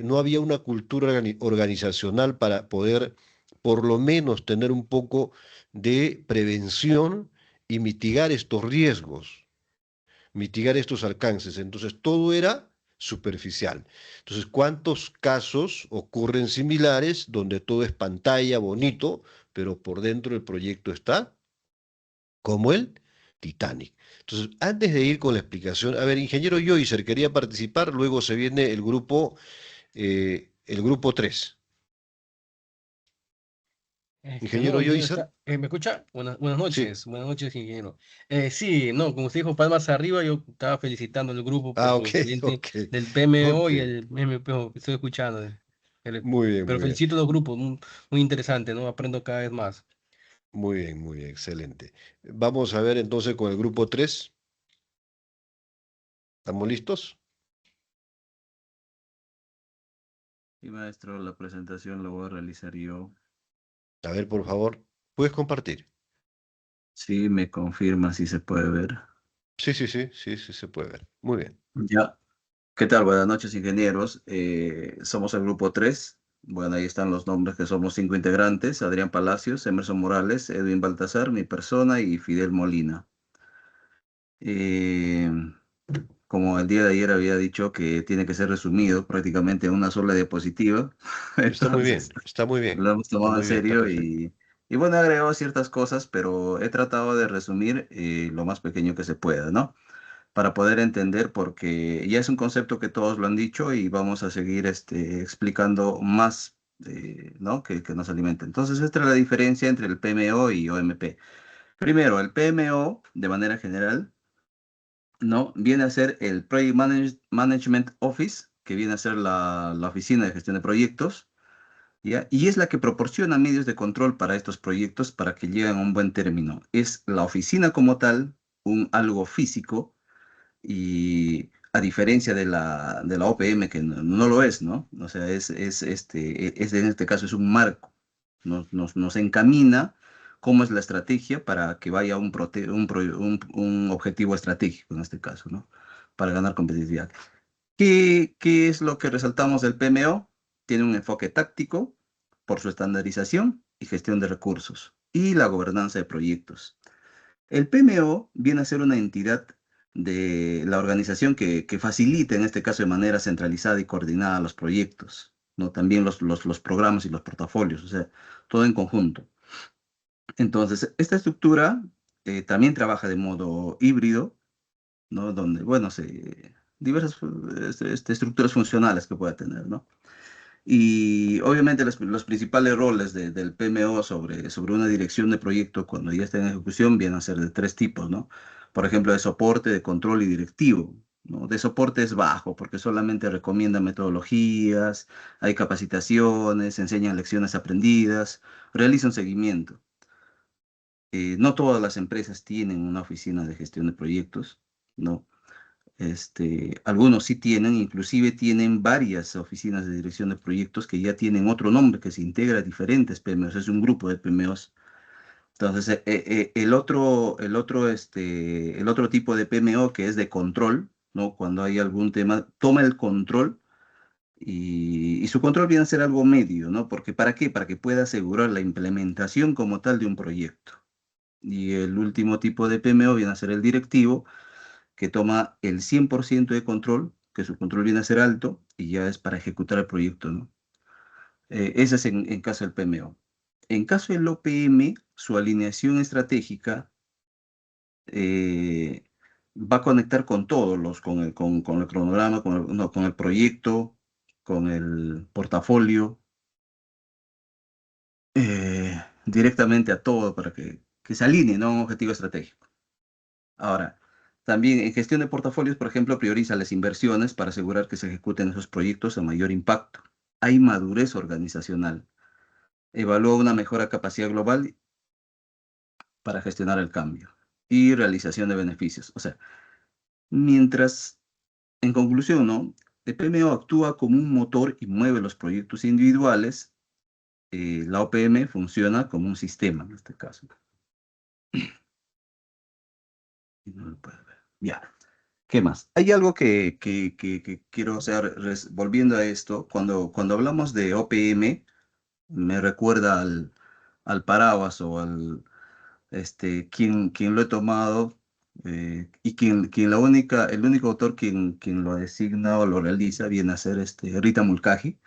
no había una cultura organizacional para poder por lo menos tener un poco de prevención y mitigar estos riesgos, mitigar estos alcances. Entonces, todo era superficial. Entonces, ¿cuántos casos ocurren similares donde todo es pantalla, bonito, pero por dentro el proyecto está como el Titanic? Entonces, antes de ir con la explicación, a ver, ingeniero Joycer quería participar, luego se viene el grupo 3. Ingeniero No, Joycer. ¿me escucha? Buenas Sí. buenas noches, ingeniero. Sí, no, como usted dijo, palmas arriba, yo estaba felicitando al grupo por Ah, su ok, excelente ok, del PMO ok. y el MPO, estoy escuchando. Muy bien, Pero muy bien. felicito a los grupos, muy interesante, ¿no? Aprendo cada vez más. Muy bien, excelente. Vamos a ver entonces con el grupo 3. ¿Estamos listos? Sí, maestro, la presentación la voy a realizar yo. A ver, por favor, ¿puedes compartir? Sí, me confirma si se puede ver. Sí, sí, sí, sí, sí se puede ver. Muy bien. Ya. ¿Qué tal? Buenas noches, ingenieros. Somos el grupo 3. Bueno, ahí están los nombres que somos 5 integrantes: Adrián Palacios, Emerson Morales, Edwin Baltasar, mi persona y Fidel Molina. Eh, Como el día de ayer había dicho que tiene que ser resumido prácticamente en una sola diapositiva, Está muy bien, entonces está muy bien. lo hemos Está tomado en muy bien, está serio perfecto. y bueno, he agregado ciertas cosas, pero he tratado de resumir lo más pequeño que se pueda, ¿no? Para poder entender, porque ya es un concepto que todos lo han dicho y vamos a seguir explicando más, ¿no? Que nos alimente. Entonces, esta es la diferencia entre el PMO y OMP. Primero, el PMO, de manera general, ¿no? Viene a ser el Project Management Office, que viene a ser la oficina de gestión de proyectos, ¿ya? Y es la que proporciona medios de control para estos proyectos para que lleguen a un buen término. Es la oficina como tal, algo físico, y a diferencia de la OPM, que no lo es, ¿no? O sea, en este caso es un marco, nos encamina cómo es la estrategia para que vaya a un objetivo estratégico, en este caso, ¿no? Para ganar competitividad. ¿Qué es lo que resaltamos del PMO? Tiene un enfoque táctico por su estandarización y gestión de recursos y la gobernanza de proyectos. El PMO viene a ser una entidad de la organización que facilita, en este caso de manera centralizada y coordinada, los proyectos, ¿no? También los programas y los portafolios, o sea, todo en conjunto. Entonces, esta estructura también trabaja de modo híbrido, ¿no? Donde, bueno, diversas estructuras funcionales que pueda tener, ¿no? Y obviamente los principales roles del PMO sobre una dirección de proyecto cuando ya está en ejecución vienen a ser de tres tipos, ¿no? Por ejemplo, de soporte, de control y directivo, ¿no? De soporte es bajo porque solamente recomienda metodologías, hay capacitaciones, enseñan lecciones aprendidas, realiza un seguimiento. No todas las empresas tienen una oficina de gestión de proyectos, ¿no? Algunos sí tienen, inclusive tienen varias oficinas de dirección de proyectos que ya tienen otro nombre, que se integra a diferentes PMOs, es un grupo de PMOs. Entonces, el otro tipo de PMO que es de control, ¿no? Cuando hay algún tema, toma el control y su control viene a ser algo medio, ¿no? Porque ¿para qué? Para que pueda asegurar la implementación como tal de un proyecto. Y el último tipo de PMO viene a ser el directivo, que toma el 100% de control, que su control viene a ser alto, y ya es para ejecutar el proyecto, ¿no? Ese es en caso del PMO. En caso del OPM, su alineación estratégica va a conectar con todos con el cronograma, con el proyecto, con el portafolio, directamente a todo para que se alinee, ¿no? A un objetivo estratégico. Ahora, también en gestión de portafolios, por ejemplo, prioriza las inversiones para asegurar que se ejecuten esos proyectos a mayor impacto. Hay madurez organizacional. Evalúa una mejora capacidad global para gestionar el cambio y realización de beneficios. O sea, mientras, en conclusión, ¿no? El PMO actúa como un motor y mueve los proyectos individuales. La OPM funciona como un sistema, en este caso. No lo puedo ver. Ya. ¿Qué más? Hay algo que quiero hacer, volviendo a esto, cuando hablamos de OPM, me recuerda al Paraguas o quien lo he tomado, y el único autor quien lo designa o lo realiza viene a ser Rita Mulcahy.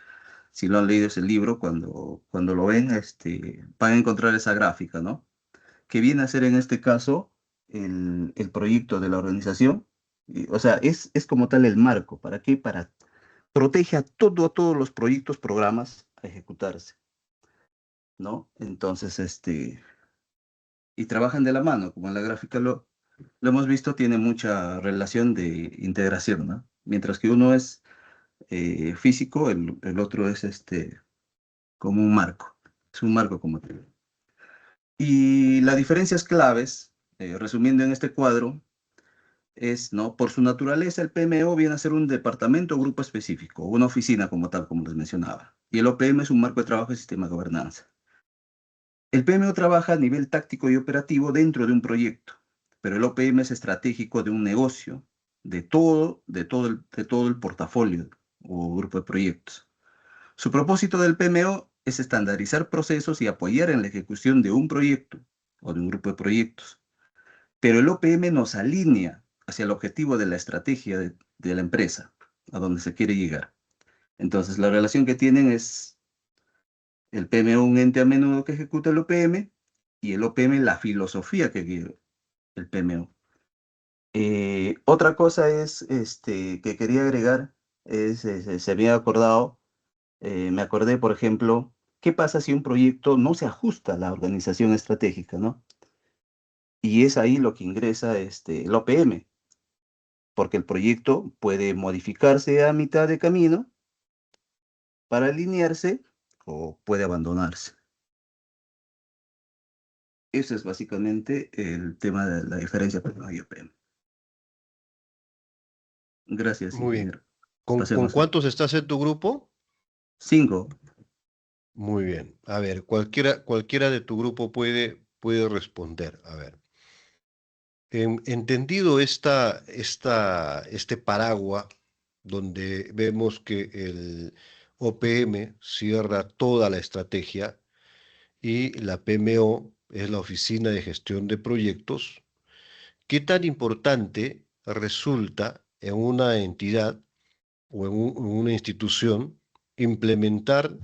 Si lo han leído ese libro, cuando lo ven, van a encontrar esa gráfica, ¿no? Que viene a ser en este caso el proyecto de la organización. O sea, es como tal el marco. ¿Para qué? Para protege a todos los proyectos, programas a ejecutarse, ¿no? Entonces, y trabajan de la mano, como en la gráfica lo hemos visto, tiene mucha relación de integración, ¿no? Mientras que uno es físico, el otro es como un marco. Es un marco como tal. Y las diferencias claves, resumiendo en este cuadro, ¿no? Por su naturaleza, el PMO viene a ser un departamento o grupo específico, una oficina como tal, como les mencionaba. Y el OPM es un marco de trabajo y sistema de gobernanza. El PMO trabaja a nivel táctico y operativo dentro de un proyecto, pero el OPM es estratégico de un negocio, de todo el portafolio o grupo de proyectos. Su propósito del PMO es estandarizar procesos y apoyar en la ejecución de un proyecto o de un grupo de proyectos. Pero el OPM nos alinea hacia el objetivo de la estrategia de la empresa, a donde se quiere llegar. Entonces, la relación que tienen es el PMO, un ente a menudo que ejecuta el OPM, y el OPM, la filosofía que guía el PMO. Otra cosa que quería agregar, se había acordado, me acordé, por ejemplo, ¿qué pasa si un proyecto no se ajusta a la organización estratégica, ¿no? Y es ahí lo que ingresa el OPM. porque el proyecto puede modificarse a mitad de camino para alinearse o puede abandonarse. Ese es básicamente el tema de la diferencia PMO y OPM. Gracias, Muy bien. ingeniero. ¿Con Pasemos. cuántos estás en tu grupo? 5. Muy bien. A ver, cualquiera de tu grupo puede responder. A ver. Entendido este paraguas donde vemos que el OPM cierra toda la estrategia y la PMO es la Oficina de Gestión de Proyectos, ¿qué tan importante resulta en una entidad o en una institución implementar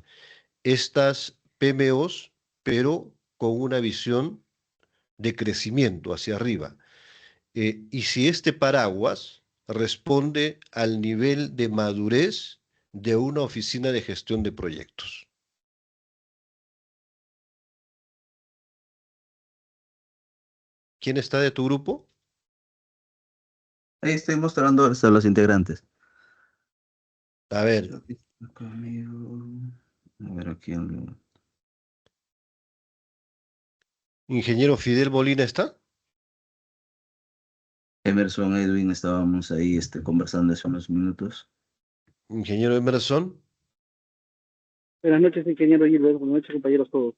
estas PMOs, pero con una visión de crecimiento hacia arriba? Y si este paraguas responde al nivel de madurez de una oficina de gestión de proyectos. ¿Quién está de tu grupo? Ahí estoy mostrando a los integrantes. A ver. Conmigo. A ver, aquí. ¿Ingeniero Fidel Molina está? Emerson, Edwin, estábamos ahí conversando hace unos minutos. Ingeniero Emerson. Buenas noches, ingeniero Gilbert. Buenas noches, compañeros todos.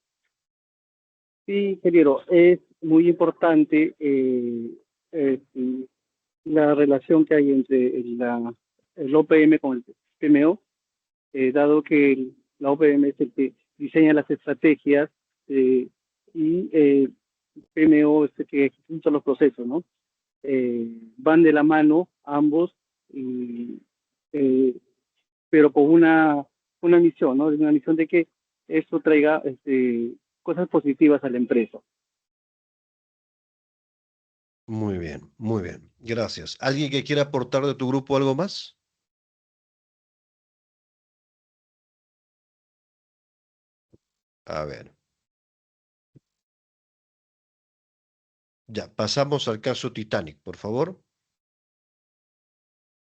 Sí, ingeniero, es muy importante la relación que hay entre el OPM con el PMO, dado que la OPM es el que diseña las estrategias y PMO es el que ejecuta los procesos, ¿no? Van de la mano ambos, y, pero con una misión, ¿no? Una misión de que esto traiga cosas positivas a la empresa. Muy bien, muy bien. Gracias. ¿Alguien que quiera aportar de tu grupo algo más? A ver. Ya, pasamos al caso Titanic, por favor.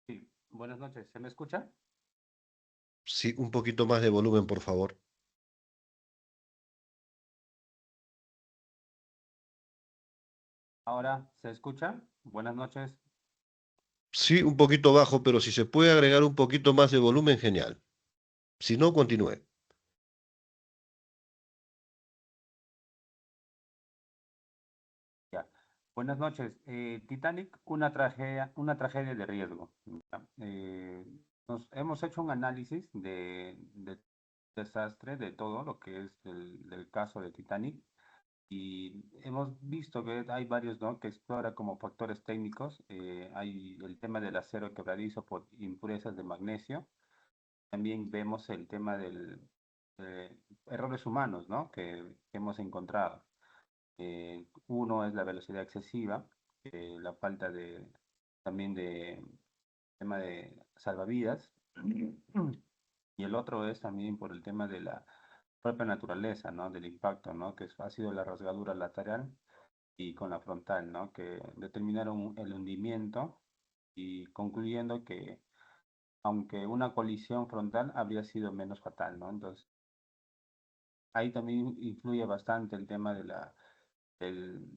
Sí, buenas noches. ¿Se me escucha? Sí, un poquito más de volumen, por favor. Ahora, ¿se escucha? Buenas noches. Sí, un poquito bajo, pero si se puede agregar un poquito más de volumen, genial. Si no, continúe. Ya. Buenas noches. Titanic, una tragedia de riesgo. Nos hemos hecho un análisis de desastre de todo lo que es del caso de Titanic y hemos visto que hay varios, ¿no?, que explora como factores técnicos. Hay el tema del acero quebradizo por impurezas de magnesio. También vemos el tema del errores humanos, ¿no?, que hemos encontrado. Uno es la velocidad excesiva, la falta también de tema de salvavidas, y el otro es también por el tema de la propia naturaleza, ¿no?, del impacto, ¿no?, que ha sido la rasgadura lateral y con la frontal, ¿no?, que determinaron el hundimiento y concluyendo que aunque una colisión frontal habría sido menos fatal, ¿no? Entonces, ahí también influye bastante el tema de la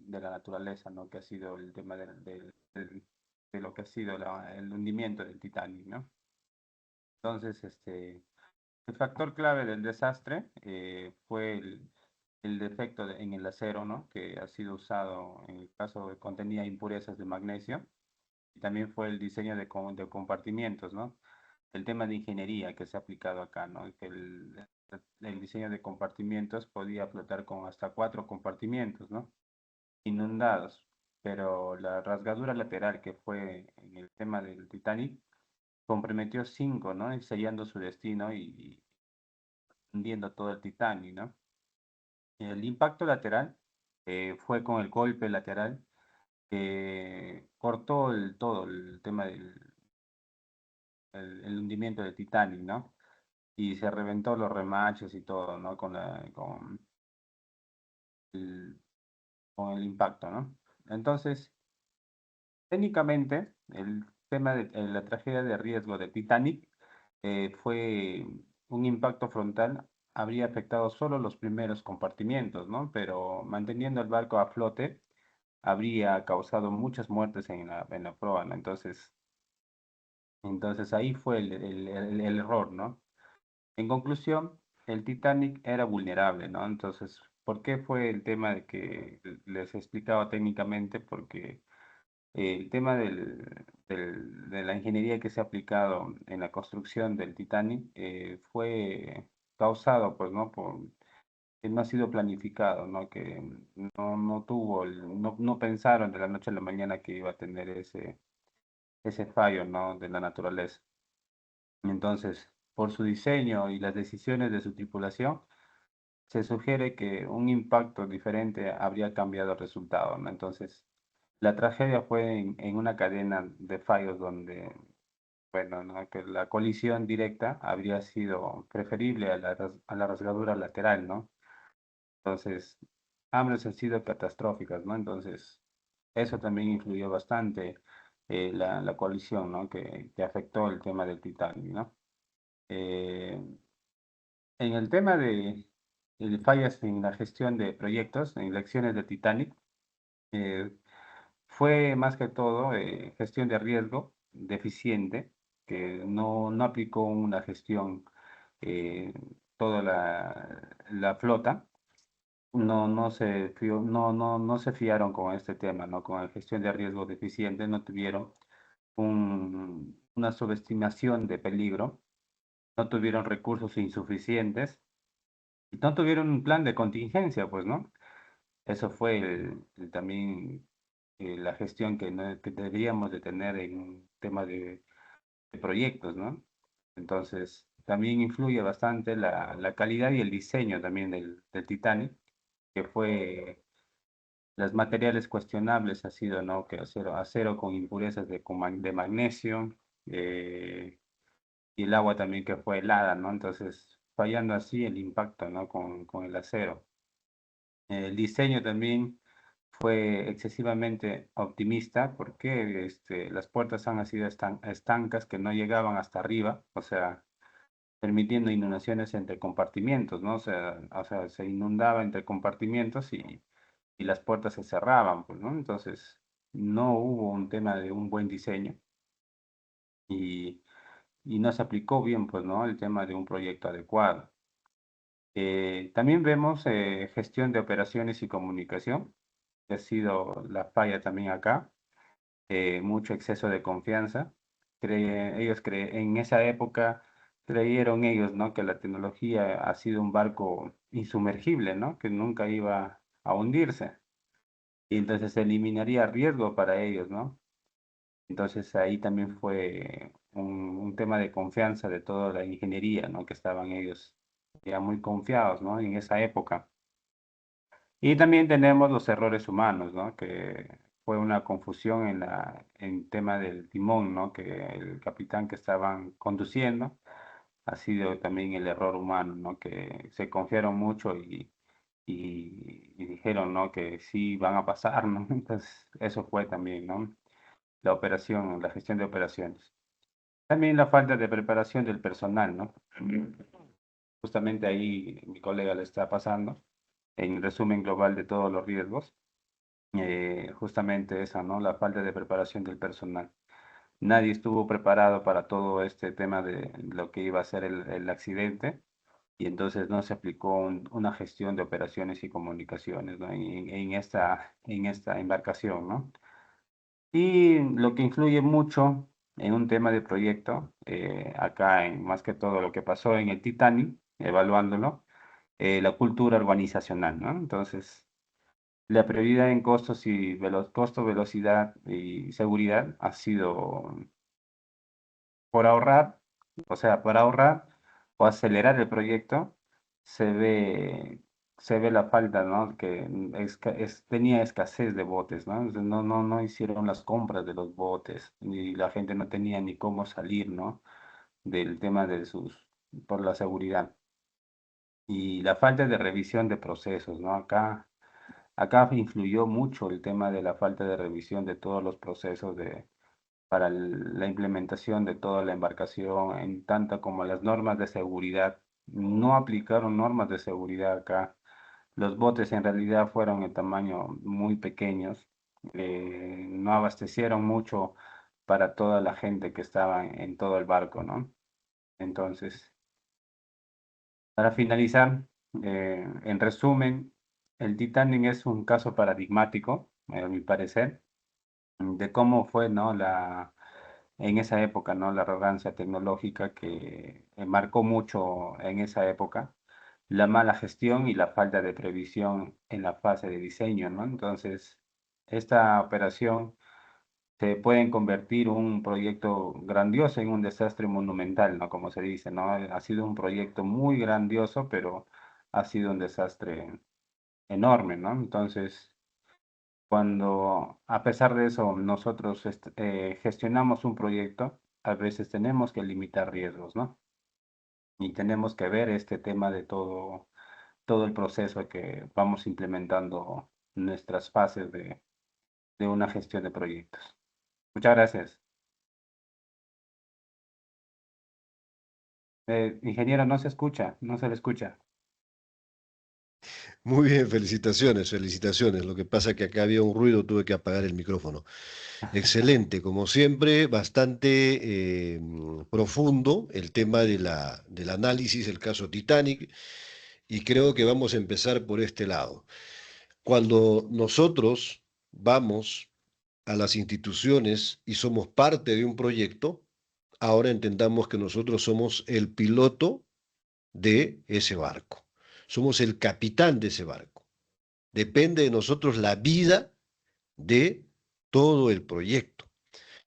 naturaleza, ¿no?, que ha sido el tema de lo que ha sido el hundimiento del Titanic, ¿no? Entonces, el factor clave del desastre fue el defecto en el acero, ¿no?, que ha sido usado en el caso de contenía impurezas de magnesio, y también fue el diseño de compartimientos, ¿no? El tema de ingeniería que se ha aplicado acá, ¿no? Que el diseño de compartimientos podía flotar con hasta 4 compartimientos, ¿no?, inundados, pero la rasgadura lateral que fue en el tema del Titanic comprometió 5, ¿no?, y sellando su destino y hundiendo todo el Titanic, ¿no? El impacto lateral fue con el golpe lateral que cortó todo el tema el hundimiento del Titanic, ¿no? Y se reventó los remaches y todo, ¿no? Con el impacto, ¿no? Entonces, técnicamente, tema de la tragedia de riesgo de Titanic fue un impacto frontal, habría afectado solo los primeros compartimientos, ¿no? Pero manteniendo el barco a flote, habría causado muchas muertes en la proa, ¿no? Entonces ahí fue el error, ¿no? En conclusión, el Titanic era vulnerable, ¿no? Entonces, ¿por qué fue el tema de que les he explicado técnicamente? Porque el tema de la ingeniería que se ha aplicado en la construcción del Titanic fue causado, pues, ¿no? Que no ha sido planificado, ¿no? Que no tuvo, no pensaron de la noche a la mañana que iba a tener ese fallo, ¿no? De la naturaleza. Entonces, por su diseño y las decisiones de su tripulación, se sugiere que un impacto diferente habría cambiado el resultado, ¿no? Entonces, la tragedia fue en una cadena de fallos donde, bueno, ¿no? Que la colisión directa habría sido preferible a la rasgadura lateral, ¿no? Entonces, ambas han sido catastróficas, ¿no? Entonces, eso también influyó bastante la colisión, ¿no? Que afectó el tema del Titanic, ¿no? Eh, en el tema de fallas en la gestión de proyectos, en lecciones de Titanic, eh, fue más que todo gestión de riesgo deficiente, que no aplicó una gestión toda la flota, no se fiaron con este tema, ¿no? Con la gestión de riesgo deficiente, no tuvieron una subestimación de peligro, no tuvieron recursos insuficientes, y no tuvieron un plan de contingencia, pues, ¿no? Eso fue también la gestión que deberíamos de tener en un tema de proyectos, ¿no? Entonces, también influye bastante la calidad y el diseño también del Titanic, que fue los materiales cuestionables ha sido, ¿no? Que acero con impurezas de magnesio, y el agua también que fue helada, ¿no? Entonces, fallando así el impacto, ¿no? Con el acero. El diseño también fue excesivamente optimista porque las puertas han sido estancas que no llegaban hasta arriba, o sea, permitiendo inundaciones entre compartimientos, ¿no? O sea, se inundaba entre compartimientos y las puertas se cerraban, pues, ¿no? Entonces, no hubo un tema de un buen diseño y, y no se aplicó bien, pues, ¿no? El tema de un proyecto adecuado. También vemos gestión de operaciones y comunicación, que ha sido la falla también acá, mucho exceso de confianza. En esa época creyeron ellos, ¿no? Que la tecnología ha sido un barco insumergible, ¿no? Que nunca iba a hundirse. Y entonces se eliminaría riesgo para ellos, ¿no? Entonces ahí también fue un tema de confianza de toda la ingeniería, ¿no? Que estaban ellos ya muy confiados, ¿no? En esa época. Y también tenemos los errores humanos, ¿no? Que fue una confusión en tema del timón, ¿no? Que el capitán que estaban conduciendo ha sido también el error humano, ¿no? Que se confiaron mucho y dijeron, ¿no? Que sí van a pasar, ¿no? Entonces, eso fue también, ¿no? La operación, la gestión de operaciones. También la falta de preparación del personal, ¿no? Justamente ahí mi colega le está pasando, en resumen global de todos los riesgos, justamente esa, ¿no? La falta de preparación del personal. Nadie estuvo preparado para todo este tema de lo que iba a ser el accidente y entonces no se aplicó una gestión de operaciones y comunicaciones, ¿no? En esta embarcación, ¿no? Y lo que influye mucho en un tema de proyecto, acá en más que todo lo que pasó en el Titanic, evaluándolo, la cultura organizacional, ¿no? Entonces, la prioridad en costos y costo, velocidad y seguridad ha sido por ahorrar, o sea, por ahorrar o acelerar el proyecto, se ve, se ve la falta, ¿no? Que tenía escasez de botes, ¿no? Entonces, no hicieron las compras de los botes y la gente no tenía ni cómo salir, ¿no? Del tema por la seguridad. Y la falta de revisión de procesos, ¿no? Acá influyó mucho el tema de la falta de revisión de todos los procesos la implementación de toda la embarcación, en tanto como las normas de seguridad. No aplicaron normas de seguridad acá. Los botes en realidad fueron de tamaño muy pequeños, no abastecieron mucho para toda la gente que estaba en todo el barco, ¿no? Entonces, para finalizar, en resumen, el Titanic es un caso paradigmático, a mi parecer, de cómo fue, ¿no? En esa época, ¿no? La arrogancia tecnológica que marcó mucho en esa época, la mala gestión y la falta de previsión en la fase de diseño, ¿no? Entonces, esta operación se puede convertir un proyecto grandioso en un desastre monumental, ¿no? Como se dice, ¿no? Ha sido un proyecto muy grandioso, pero ha sido un desastre enorme, ¿no? Entonces, cuando a pesar de eso nosotros gestionamos un proyecto, a veces tenemos que limitar riesgos, ¿no? Y tenemos que ver este tema de todo el proceso que vamos implementando nuestras fases de una gestión de proyectos. Muchas gracias. Ingeniero, no se escucha, no se le escucha. Muy bien, felicitaciones, felicitaciones. Lo que pasa es que acá había un ruido, tuve que apagar el micrófono. Excelente, como siempre, bastante profundo el tema del análisis, el caso Titanic, y creo que vamos a empezar por este lado. Cuando nosotros vamos a las instituciones y somos parte de un proyecto, ahora entendamos que nosotros somos el piloto de ese barco. Somos el capitán de ese barco. Depende de nosotros la vida de todo el proyecto,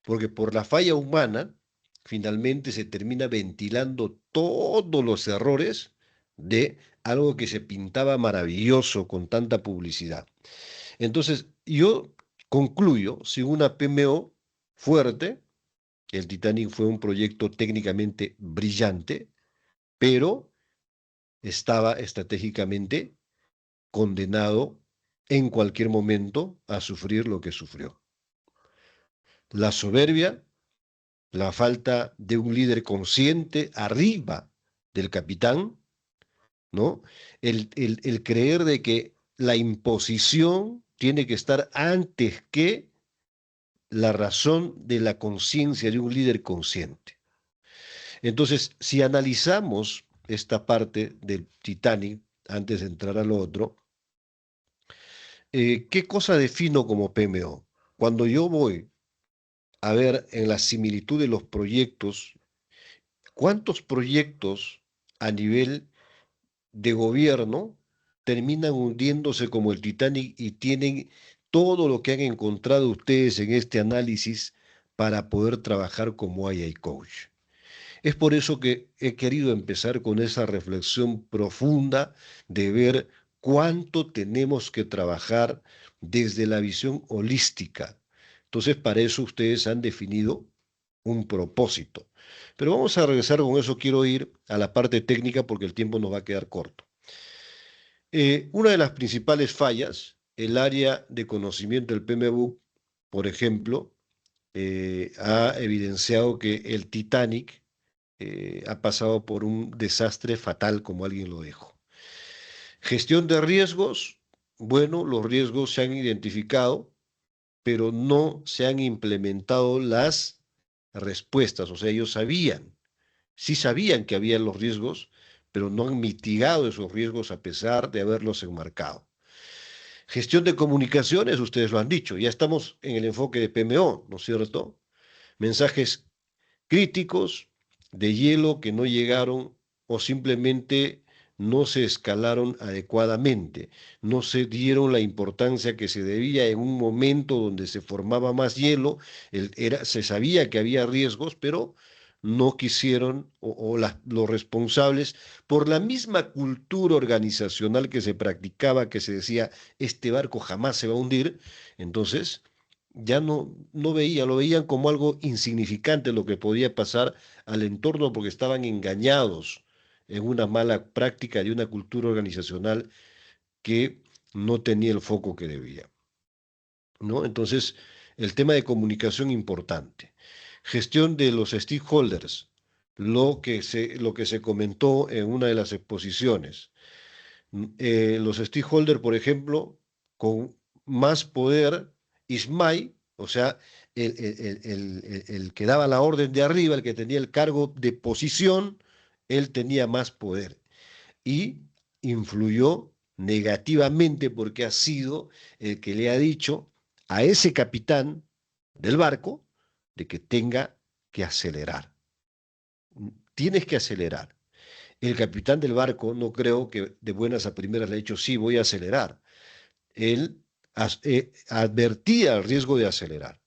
porque por la falla humana finalmente se termina ventilando todos los errores de algo que se pintaba maravilloso con tanta publicidad. Entonces, yo concluyo, sin una PMO fuerte, el Titanic fue un proyecto técnicamente brillante, pero estaba estratégicamente condenado en cualquier momento a sufrir lo que sufrió. La soberbia, la falta de un líder consciente arriba del capitán, ¿no? El creer de que la imposición tiene que estar antes que la razón de la conciencia de un líder consciente. Entonces, si analizamos esta parte del Titanic, antes de entrar a lo otro, ¿qué cosa defino como PMO? Cuando yo voy a ver en la similitud de los proyectos, ¿cuántos proyectos a nivel de gobierno terminan hundiéndose como el Titanic y tienen todo lo que han encontrado ustedes en este análisis para poder trabajar como AI Coach? Es por eso que he querido empezar con esa reflexión profunda de ver cuánto tenemos que trabajar desde la visión holística. Entonces, para eso ustedes han definido un propósito. Pero vamos a regresar con eso, quiero ir a la parte técnica porque el tiempo nos va a quedar corto. Una de las principales fallas, el área de conocimiento del PMBOK, por ejemplo, ha evidenciado que el Titanic ha pasado por un desastre fatal, como alguien lo dijo. Gestión de riesgos, bueno, los riesgos se han identificado, pero no se han implementado las respuestas, o sea, ellos sabían, sí sabían que había los riesgos, pero no han mitigado esos riesgos a pesar de haberlos enmarcado. Gestión de comunicaciones, ustedes lo han dicho, ya estamos en el enfoque de PMO, ¿no es cierto? Mensajes críticos de hielo que no llegaron o simplemente no se escalaron adecuadamente, no se dieron la importancia que se debía en un momento donde se formaba más hielo, se sabía que había riesgos, pero no quisieron los responsables, por la misma cultura organizacional que se practicaba, que se decía, este barco jamás se va a hundir, entonces ya no lo veían como algo insignificante lo que podía pasar al entorno porque estaban engañados en una mala práctica de una cultura organizacional que no tenía el foco que debía, ¿no? Entonces, el tema de comunicación importante. Gestión de los stakeholders, lo que se comentó en una de las exposiciones. Los stakeholders, por ejemplo, con más poder, ISMAI, o sea, el que daba la orden de arriba, el que tenía el cargo de posición, él tenía más poder. Y influyó negativamente porque ha sido el que le ha dicho a ese capitán del barco de que tenga que acelerar. Tienes que acelerar. El capitán del barco no creo que de buenas a primeras le ha dicho, sí, voy a acelerar. Él advertía el riesgo de acelerar.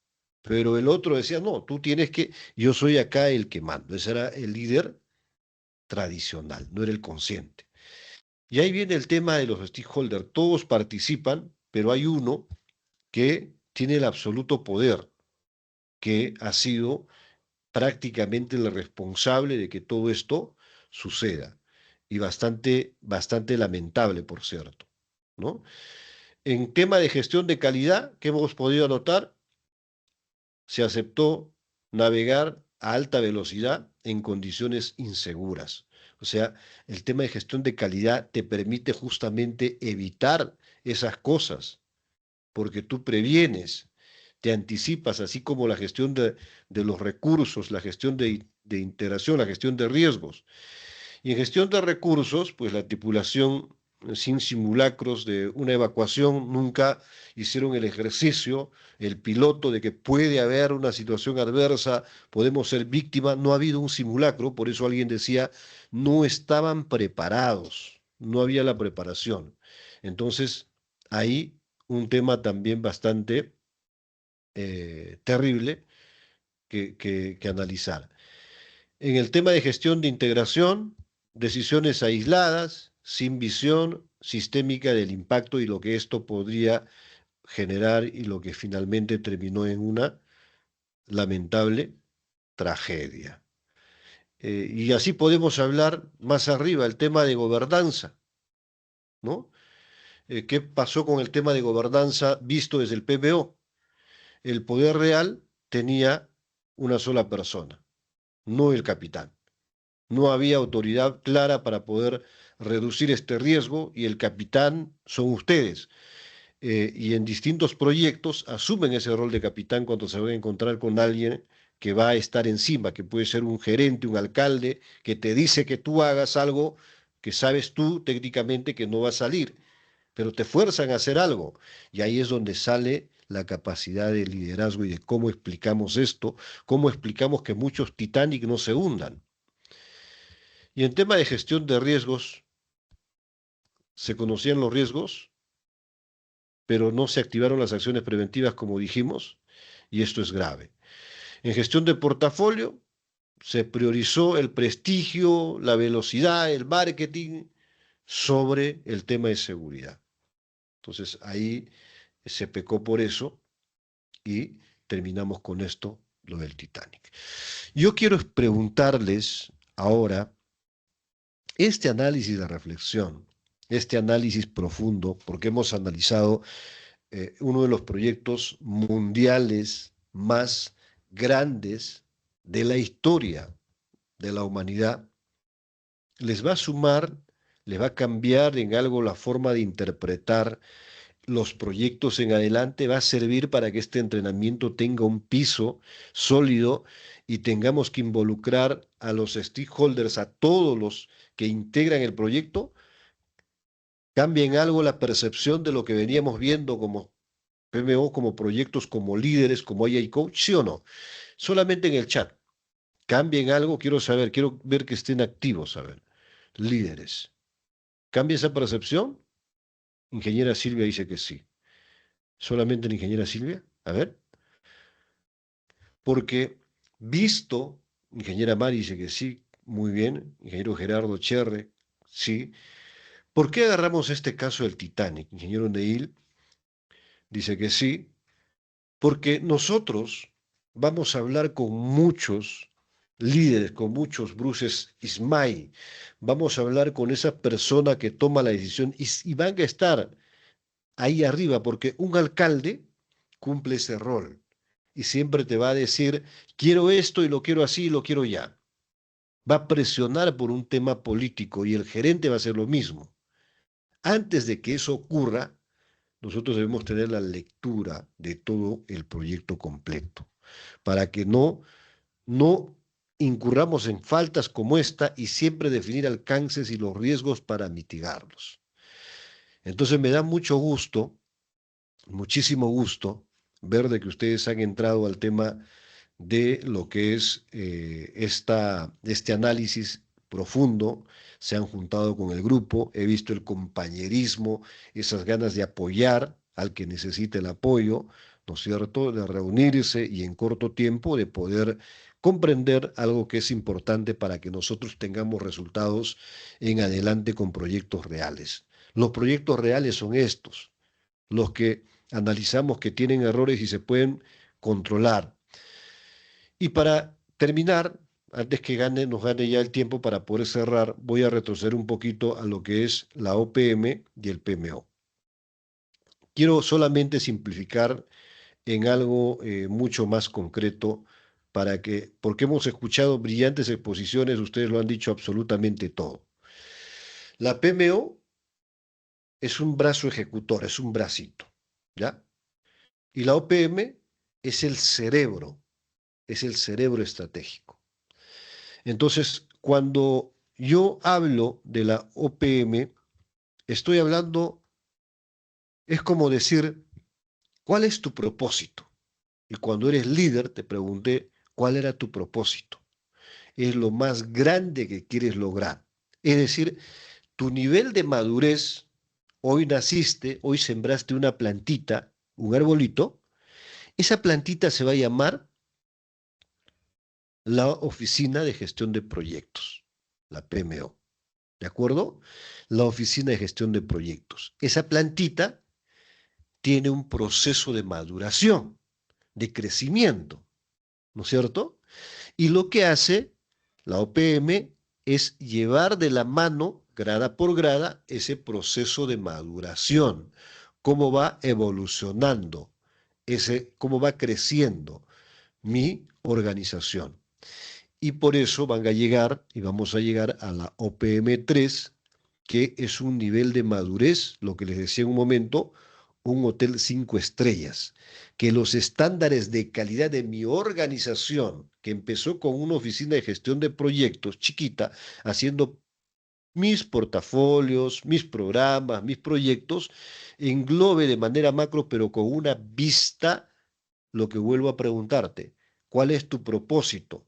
Pero el otro decía, no, tú tienes que, yo soy acá el que mando. Ese era el líder tradicional, no era el consciente. Y ahí viene el tema de los stakeholders. Todos participan, pero hay uno que tiene el absoluto poder, que ha sido prácticamente el responsable de que todo esto suceda. Y bastante lamentable, por cierto, ¿no? En tema de gestión de calidad, ¿qué hemos podido notar? Se aceptó navegar a alta velocidad en condiciones inseguras. O sea, el tema de gestión de calidad te permite justamente evitar esas cosas, porque tú previenes, te anticipas, así como la gestión de los recursos, la gestión de integración, la gestión de riesgos. Y en gestión de recursos, pues la tripulación sin simulacros de una evacuación nunca hicieron el ejercicio, el piloto de que puede haber una situación adversa, podemos ser víctimas, no ha habido un simulacro, por eso alguien decía, no estaban preparados, no había la preparación. Entonces, ahí un tema también bastante terrible que analizar. En el tema de gestión de integración, decisiones aisladas, sin visión sistémica del impacto y lo que esto podría generar y lo que finalmente terminó en una lamentable tragedia. Y así podemos hablar más arriba, el tema de gobernanza, ¿no? ¿Qué pasó con el tema de gobernanza visto desde el PMO? El poder real tenía una sola persona, no el capitán. No había autoridad clara para poder reducir este riesgo y el capitán son ustedes. Y en distintos proyectos asumen ese rol de capitán cuando se van a encontrar con alguien que va a estar encima, que puede ser un gerente, un alcalde, que te dice que tú hagas algo que sabes tú técnicamente que no va a salir, pero te fuerzan a hacer algo. Y ahí es donde sale la capacidad de liderazgo y de cómo explicamos esto, cómo explicamos que muchos Titanic no se hundan. Y en tema de gestión de riesgos, se conocían los riesgos, pero no se activaron las acciones preventivas como dijimos, y esto es grave. En gestión de portafolio, se priorizó el prestigio, la velocidad, el marketing sobre el tema de seguridad. Entonces ahí se pecó por eso y terminamos con esto, lo del Titanic. Yo quiero preguntarles ahora, este análisis de reflexión, este análisis profundo, porque hemos analizado uno de los proyectos mundiales más grandes de la historia de la humanidad, les va a sumar, les va a cambiar en algo la forma de interpretar los proyectos en adelante, va a servir para que este entrenamiento tenga un piso sólido y tengamos que involucrar a los stakeholders, a todos los que integran el proyecto, cambien algo la percepción de lo que veníamos viendo como PMO, como proyectos, como líderes, como AI Coach, ¿sí o no? Solamente en el chat. Cambien algo, quiero saber, quiero ver que estén activos, a ver. Líderes. ¿Cambia esa percepción? Ingeniera Silvia dice que sí. ¿Solamente la ingeniera Silvia? A ver. Porque visto, ingeniera Mari dice que sí, muy bien. Ingeniero Gerardo Cherre, sí. ¿Por qué agarramos este caso del Titanic? Ingeniero Neil dice que sí, porque nosotros vamos a hablar con muchos líderes, con muchos Bruces Ismay, vamos a hablar con esa persona que toma la decisión y van a estar ahí arriba, porque un alcalde cumple ese rol. y siempre te va a decir, quiero esto y lo quiero así y lo quiero ya. Va a presionar por un tema político y el gerente va a hacer lo mismo. Antes de que eso ocurra, nosotros debemos tener la lectura de todo el proyecto completo, para que no incurramos en faltas como esta y siempre definir alcances y los riesgos para mitigarlos. Entonces me da mucho gusto, muchísimo gusto, ver de que ustedes han entrado al tema de lo que es este análisis profundo, se han juntado con el grupo, he visto el compañerismo, esas ganas de apoyar al que necesite el apoyo, ¿no es cierto?, de reunirse y en corto tiempo de poder comprender algo que es importante para que nosotros tengamos resultados en adelante con proyectos reales. Los proyectos reales son estos, los que analizamos que tienen errores y se pueden controlar. Y para terminar, antes que nos gane ya el tiempo para poder cerrar, voy a retroceder un poquito a lo que es la OPM y el PMO. Quiero solamente simplificar en algo mucho más concreto porque hemos escuchado brillantes exposiciones, ustedes lo han dicho absolutamente todo. La PMO es un brazo ejecutor, es un bracito, ¿ya? Y la OPM es el cerebro estratégico. Entonces, cuando yo hablo de la OPM, estoy hablando, es como decir, ¿cuál es tu propósito? Y cuando eres líder, te pregunté, ¿cuál era tu propósito? Es lo más grande que quieres lograr. Es decir, tu nivel de madurez, hoy naciste, hoy sembraste una plantita, un arbolito, esa plantita se va a llamar la Oficina de Gestión de Proyectos, la PMO. ¿De acuerdo? La Oficina de Gestión de Proyectos. Esa plantita tiene un proceso de maduración, de crecimiento, ¿no es cierto? Y lo que hace la OPM es llevar de la mano, grada por grada, ese proceso de maduración, cómo va evolucionando, cómo va creciendo mi organización. Y por eso van a llegar, y vamos a llegar a la OPM 3, que es un nivel de madurez, lo que les decía en un momento, un hotel 5 estrellas, que los estándares de calidad de mi organización, que empezó con una oficina de gestión de proyectos chiquita, haciendo mis portafolios, mis programas, mis proyectos, englobe de manera macro, pero con una vista, lo que vuelvo a preguntarte, ¿cuál es tu propósito?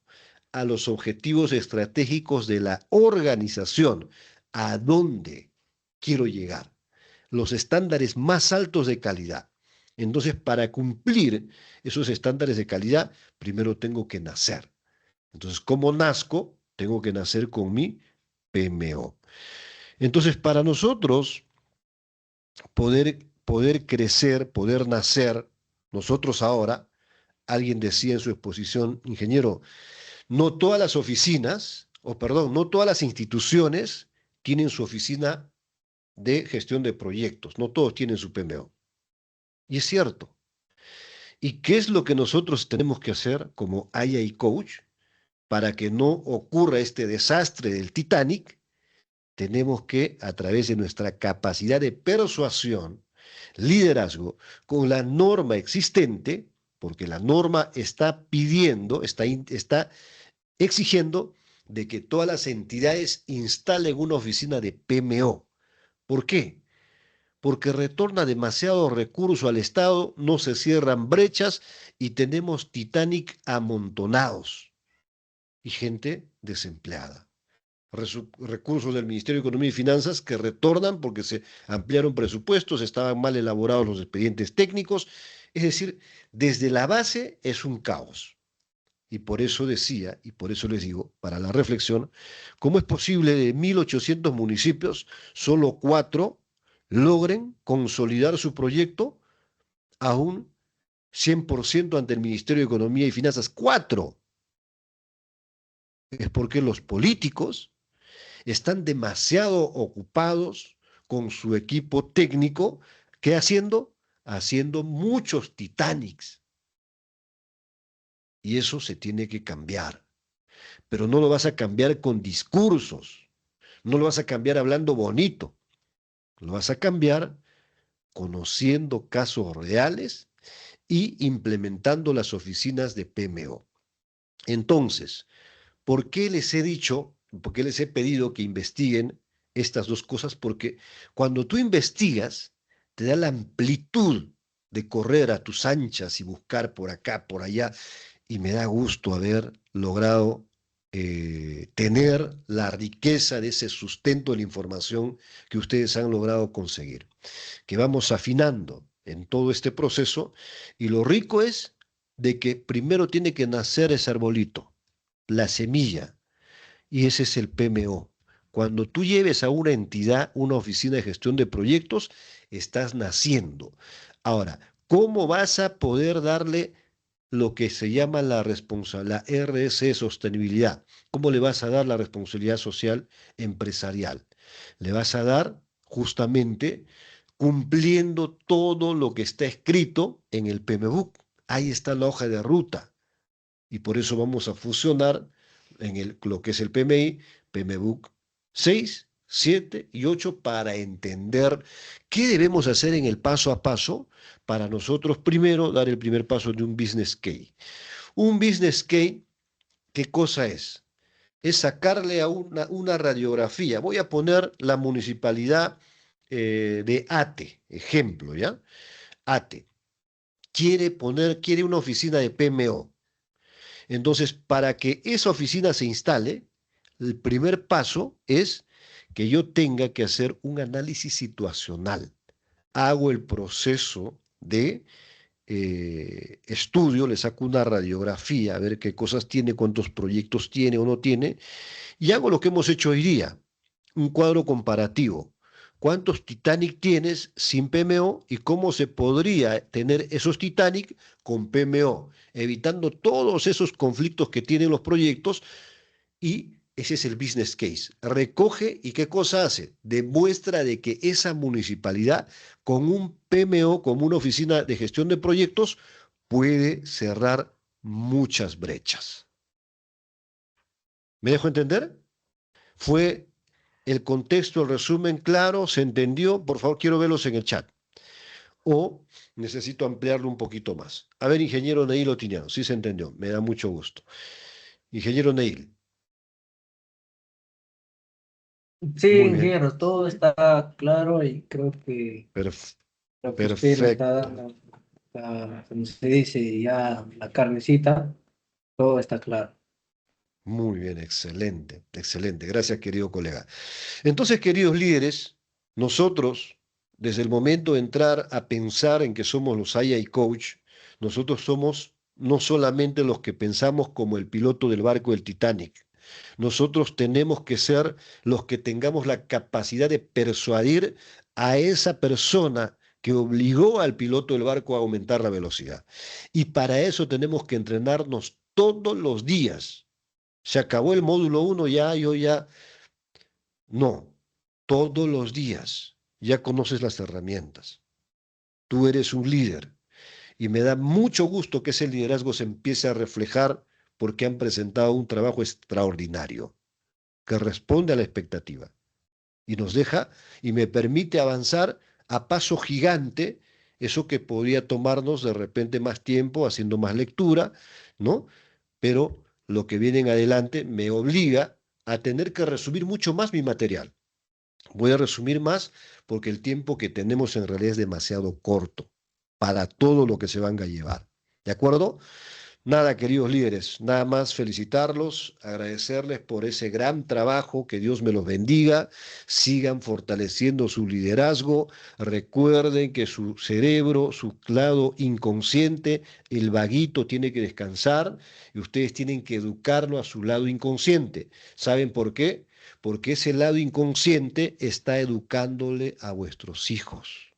A los objetivos estratégicos de la organización, ¿a dónde quiero llegar? Los estándares más altos de calidad. Entonces, para cumplir esos estándares de calidad, primero tengo que nacer. Entonces, ¿cómo nazco? Tengo que nacer con mi PMO. Entonces, para nosotros poder crecer, poder nacer, nosotros ahora, alguien decía en su exposición, ingeniero, no todas las oficinas, no todas las instituciones tienen su oficina de gestión de proyectos, no todos tienen su PMO. Y es cierto. ¿Y qué es lo que nosotros tenemos que hacer como AI Coach para que no ocurra este desastre del Titanic? Tenemos que, a través de nuestra capacidad de persuasión, liderazgo, con la norma existente, porque la norma está pidiendo, está exigiendo de que todas las entidades instalen una oficina de PMO. ¿Por qué? Porque retorna demasiado recurso al Estado, no se cierran brechas y tenemos Titanic amontonados y gente desempleada. Recursos del Ministerio de Economía y Finanzas que retornan porque se ampliaron presupuestos, estaban mal elaborados los expedientes técnicos. Es decir, desde la base es un caos. Y por eso decía, y por eso les digo, para la reflexión, ¿cómo es posible de 1.800 municipios, solo 4 logren consolidar su proyecto a un 100% ante el Ministerio de Economía y Finanzas? 4. Es porque los políticos están demasiado ocupados con su equipo técnico, ¿qué haciendo? Haciendo muchos Titanics. Y eso se tiene que cambiar. Pero no lo vas a cambiar con discursos, no lo vas a cambiar hablando bonito, lo vas a cambiar conociendo casos reales y implementando las oficinas de PMO. Entonces, ¿por qué les he dicho, por qué les he pedido que investiguen estas dos cosas? Porque cuando tú investigas, te da la amplitud de correr a tus anchas y buscar por acá, por allá, y me da gusto haber logrado tener la riqueza de ese sustento de la información que ustedes han logrado conseguir, que vamos afinando en todo este proceso, y lo rico es de que primero tiene que nacer ese arbolito, la semilla, y ese es el PMO. Cuando tú lleves a una entidad, una oficina de gestión de proyectos, estás naciendo. Ahora, ¿cómo vas a poder darle lo que se llama la responsabilidad, la RS sostenibilidad? ¿Cómo le vas a dar la responsabilidad social empresarial? Le vas a dar justamente cumpliendo todo lo que está escrito en el PMBOK. Ahí está la hoja de ruta. Y por eso vamos a fusionar en lo que es el PMI, PMBOK 6, 7 y 8 para entender qué debemos hacer en el paso a paso para nosotros primero dar el primer paso de un business case. Un business case, ¿qué cosa es? Es sacarle a una radiografía. Voy a poner la municipalidad de Ate, ejemplo, ¿ya? Ate quiere una oficina de PMO. Entonces, para que esa oficina se instale, el primer paso es que yo tenga que hacer un análisis situacional. Hago el proceso de estudio, le saco una radiografía, a ver qué cosas tiene, cuántos proyectos tiene o no tiene, y hago lo que hemos hecho hoy día, un cuadro comparativo. ¿Cuántos Titanic tienes sin PMO y cómo se podría tener esos Titanic con PMO? Evitando todos esos conflictos que tienen los proyectos, y ese es el business case. Recoge y ¿qué cosa hace? Demuestra de que esa municipalidad con un PMO, como una oficina de gestión de proyectos, puede cerrar muchas brechas. ¿Me dejo entender? ¿Fue el contexto, el resumen claro? ¿Se entendió? Por favor, quiero verlos en el chat. O necesito ampliarlo un poquito más. A ver, ingeniero Neil Otiniano, sí se entendió, me da mucho gusto. Ingeniero Neil. Sí, Muy bien. ingeniero, todo está claro y creo que lo que usted me está Perfecto. dando, como se dice, ya la carnecita, todo está claro. Muy bien, excelente, excelente. Gracias, querido colega. Entonces, queridos líderes, nosotros, desde el momento de entrar a pensar en que somos los AI Coach, nosotros somos no solamente los que pensamos como el piloto del barco del Titanic. Nosotros tenemos que ser los que tengamos la capacidad de persuadir a esa persona que obligó al piloto del barco a aumentar la velocidad. Y para eso tenemos que entrenarnos todos los días. Se acabó el módulo 1, yo ya. No, todos los días ya conoces las herramientas. Tú eres un líder y me da mucho gusto que ese liderazgo se empiece a reflejar porque han presentado un trabajo extraordinario que responde a la expectativa y nos deja y me permite avanzar a paso gigante, eso que podría tomarnos de repente más tiempo haciendo más lectura, ¿no? Pero lo que viene en adelante me obliga a tener que resumir mucho más mi material. Voy a resumir más porque el tiempo que tenemos en realidad es demasiado corto para todo lo que se van a llevar. ¿De acuerdo? Nada, queridos líderes, nada más felicitarlos, agradecerles por ese gran trabajo, que Dios me los bendiga, sigan fortaleciendo su liderazgo, recuerden que su cerebro, su lado inconsciente, el vaguito tiene que descansar y ustedes tienen que educarlo a su lado inconsciente. ¿Saben por qué? Porque ese lado inconsciente está educándole a vuestros hijos.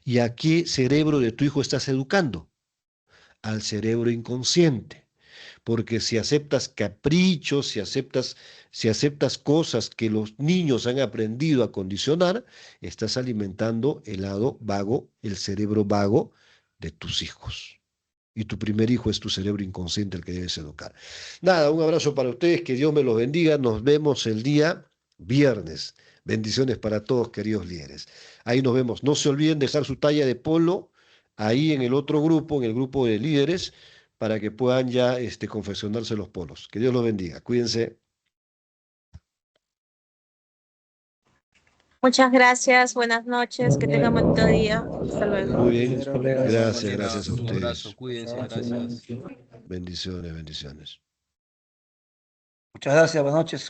¿Y a qué cerebro de tu hijo estás educando? Al cerebro inconsciente. Porque si aceptas caprichos, si aceptas cosas que los niños han aprendido a condicionar, estás alimentando el lado vago, el cerebro vago de tus hijos. y tu primer hijo es tu cerebro inconsciente el que debes educar. Nada, un abrazo para ustedes, que Dios me los bendiga. Nos vemos el día viernes. Bendiciones para todos, queridos líderes. Ahí nos vemos. No se olviden dejar su talla de polo ahí en el otro grupo, en el grupo de líderes, para que puedan ya confeccionarse los polos. Que Dios los bendiga. Cuídense. Muchas gracias, buenas noches, que tengan buen día. Hasta luego. Muy bien. Gracias, Compañera, gracias a un ustedes. abrazo, cuídense, gracias. Bendiciones, bendiciones. Muchas gracias, buenas noches.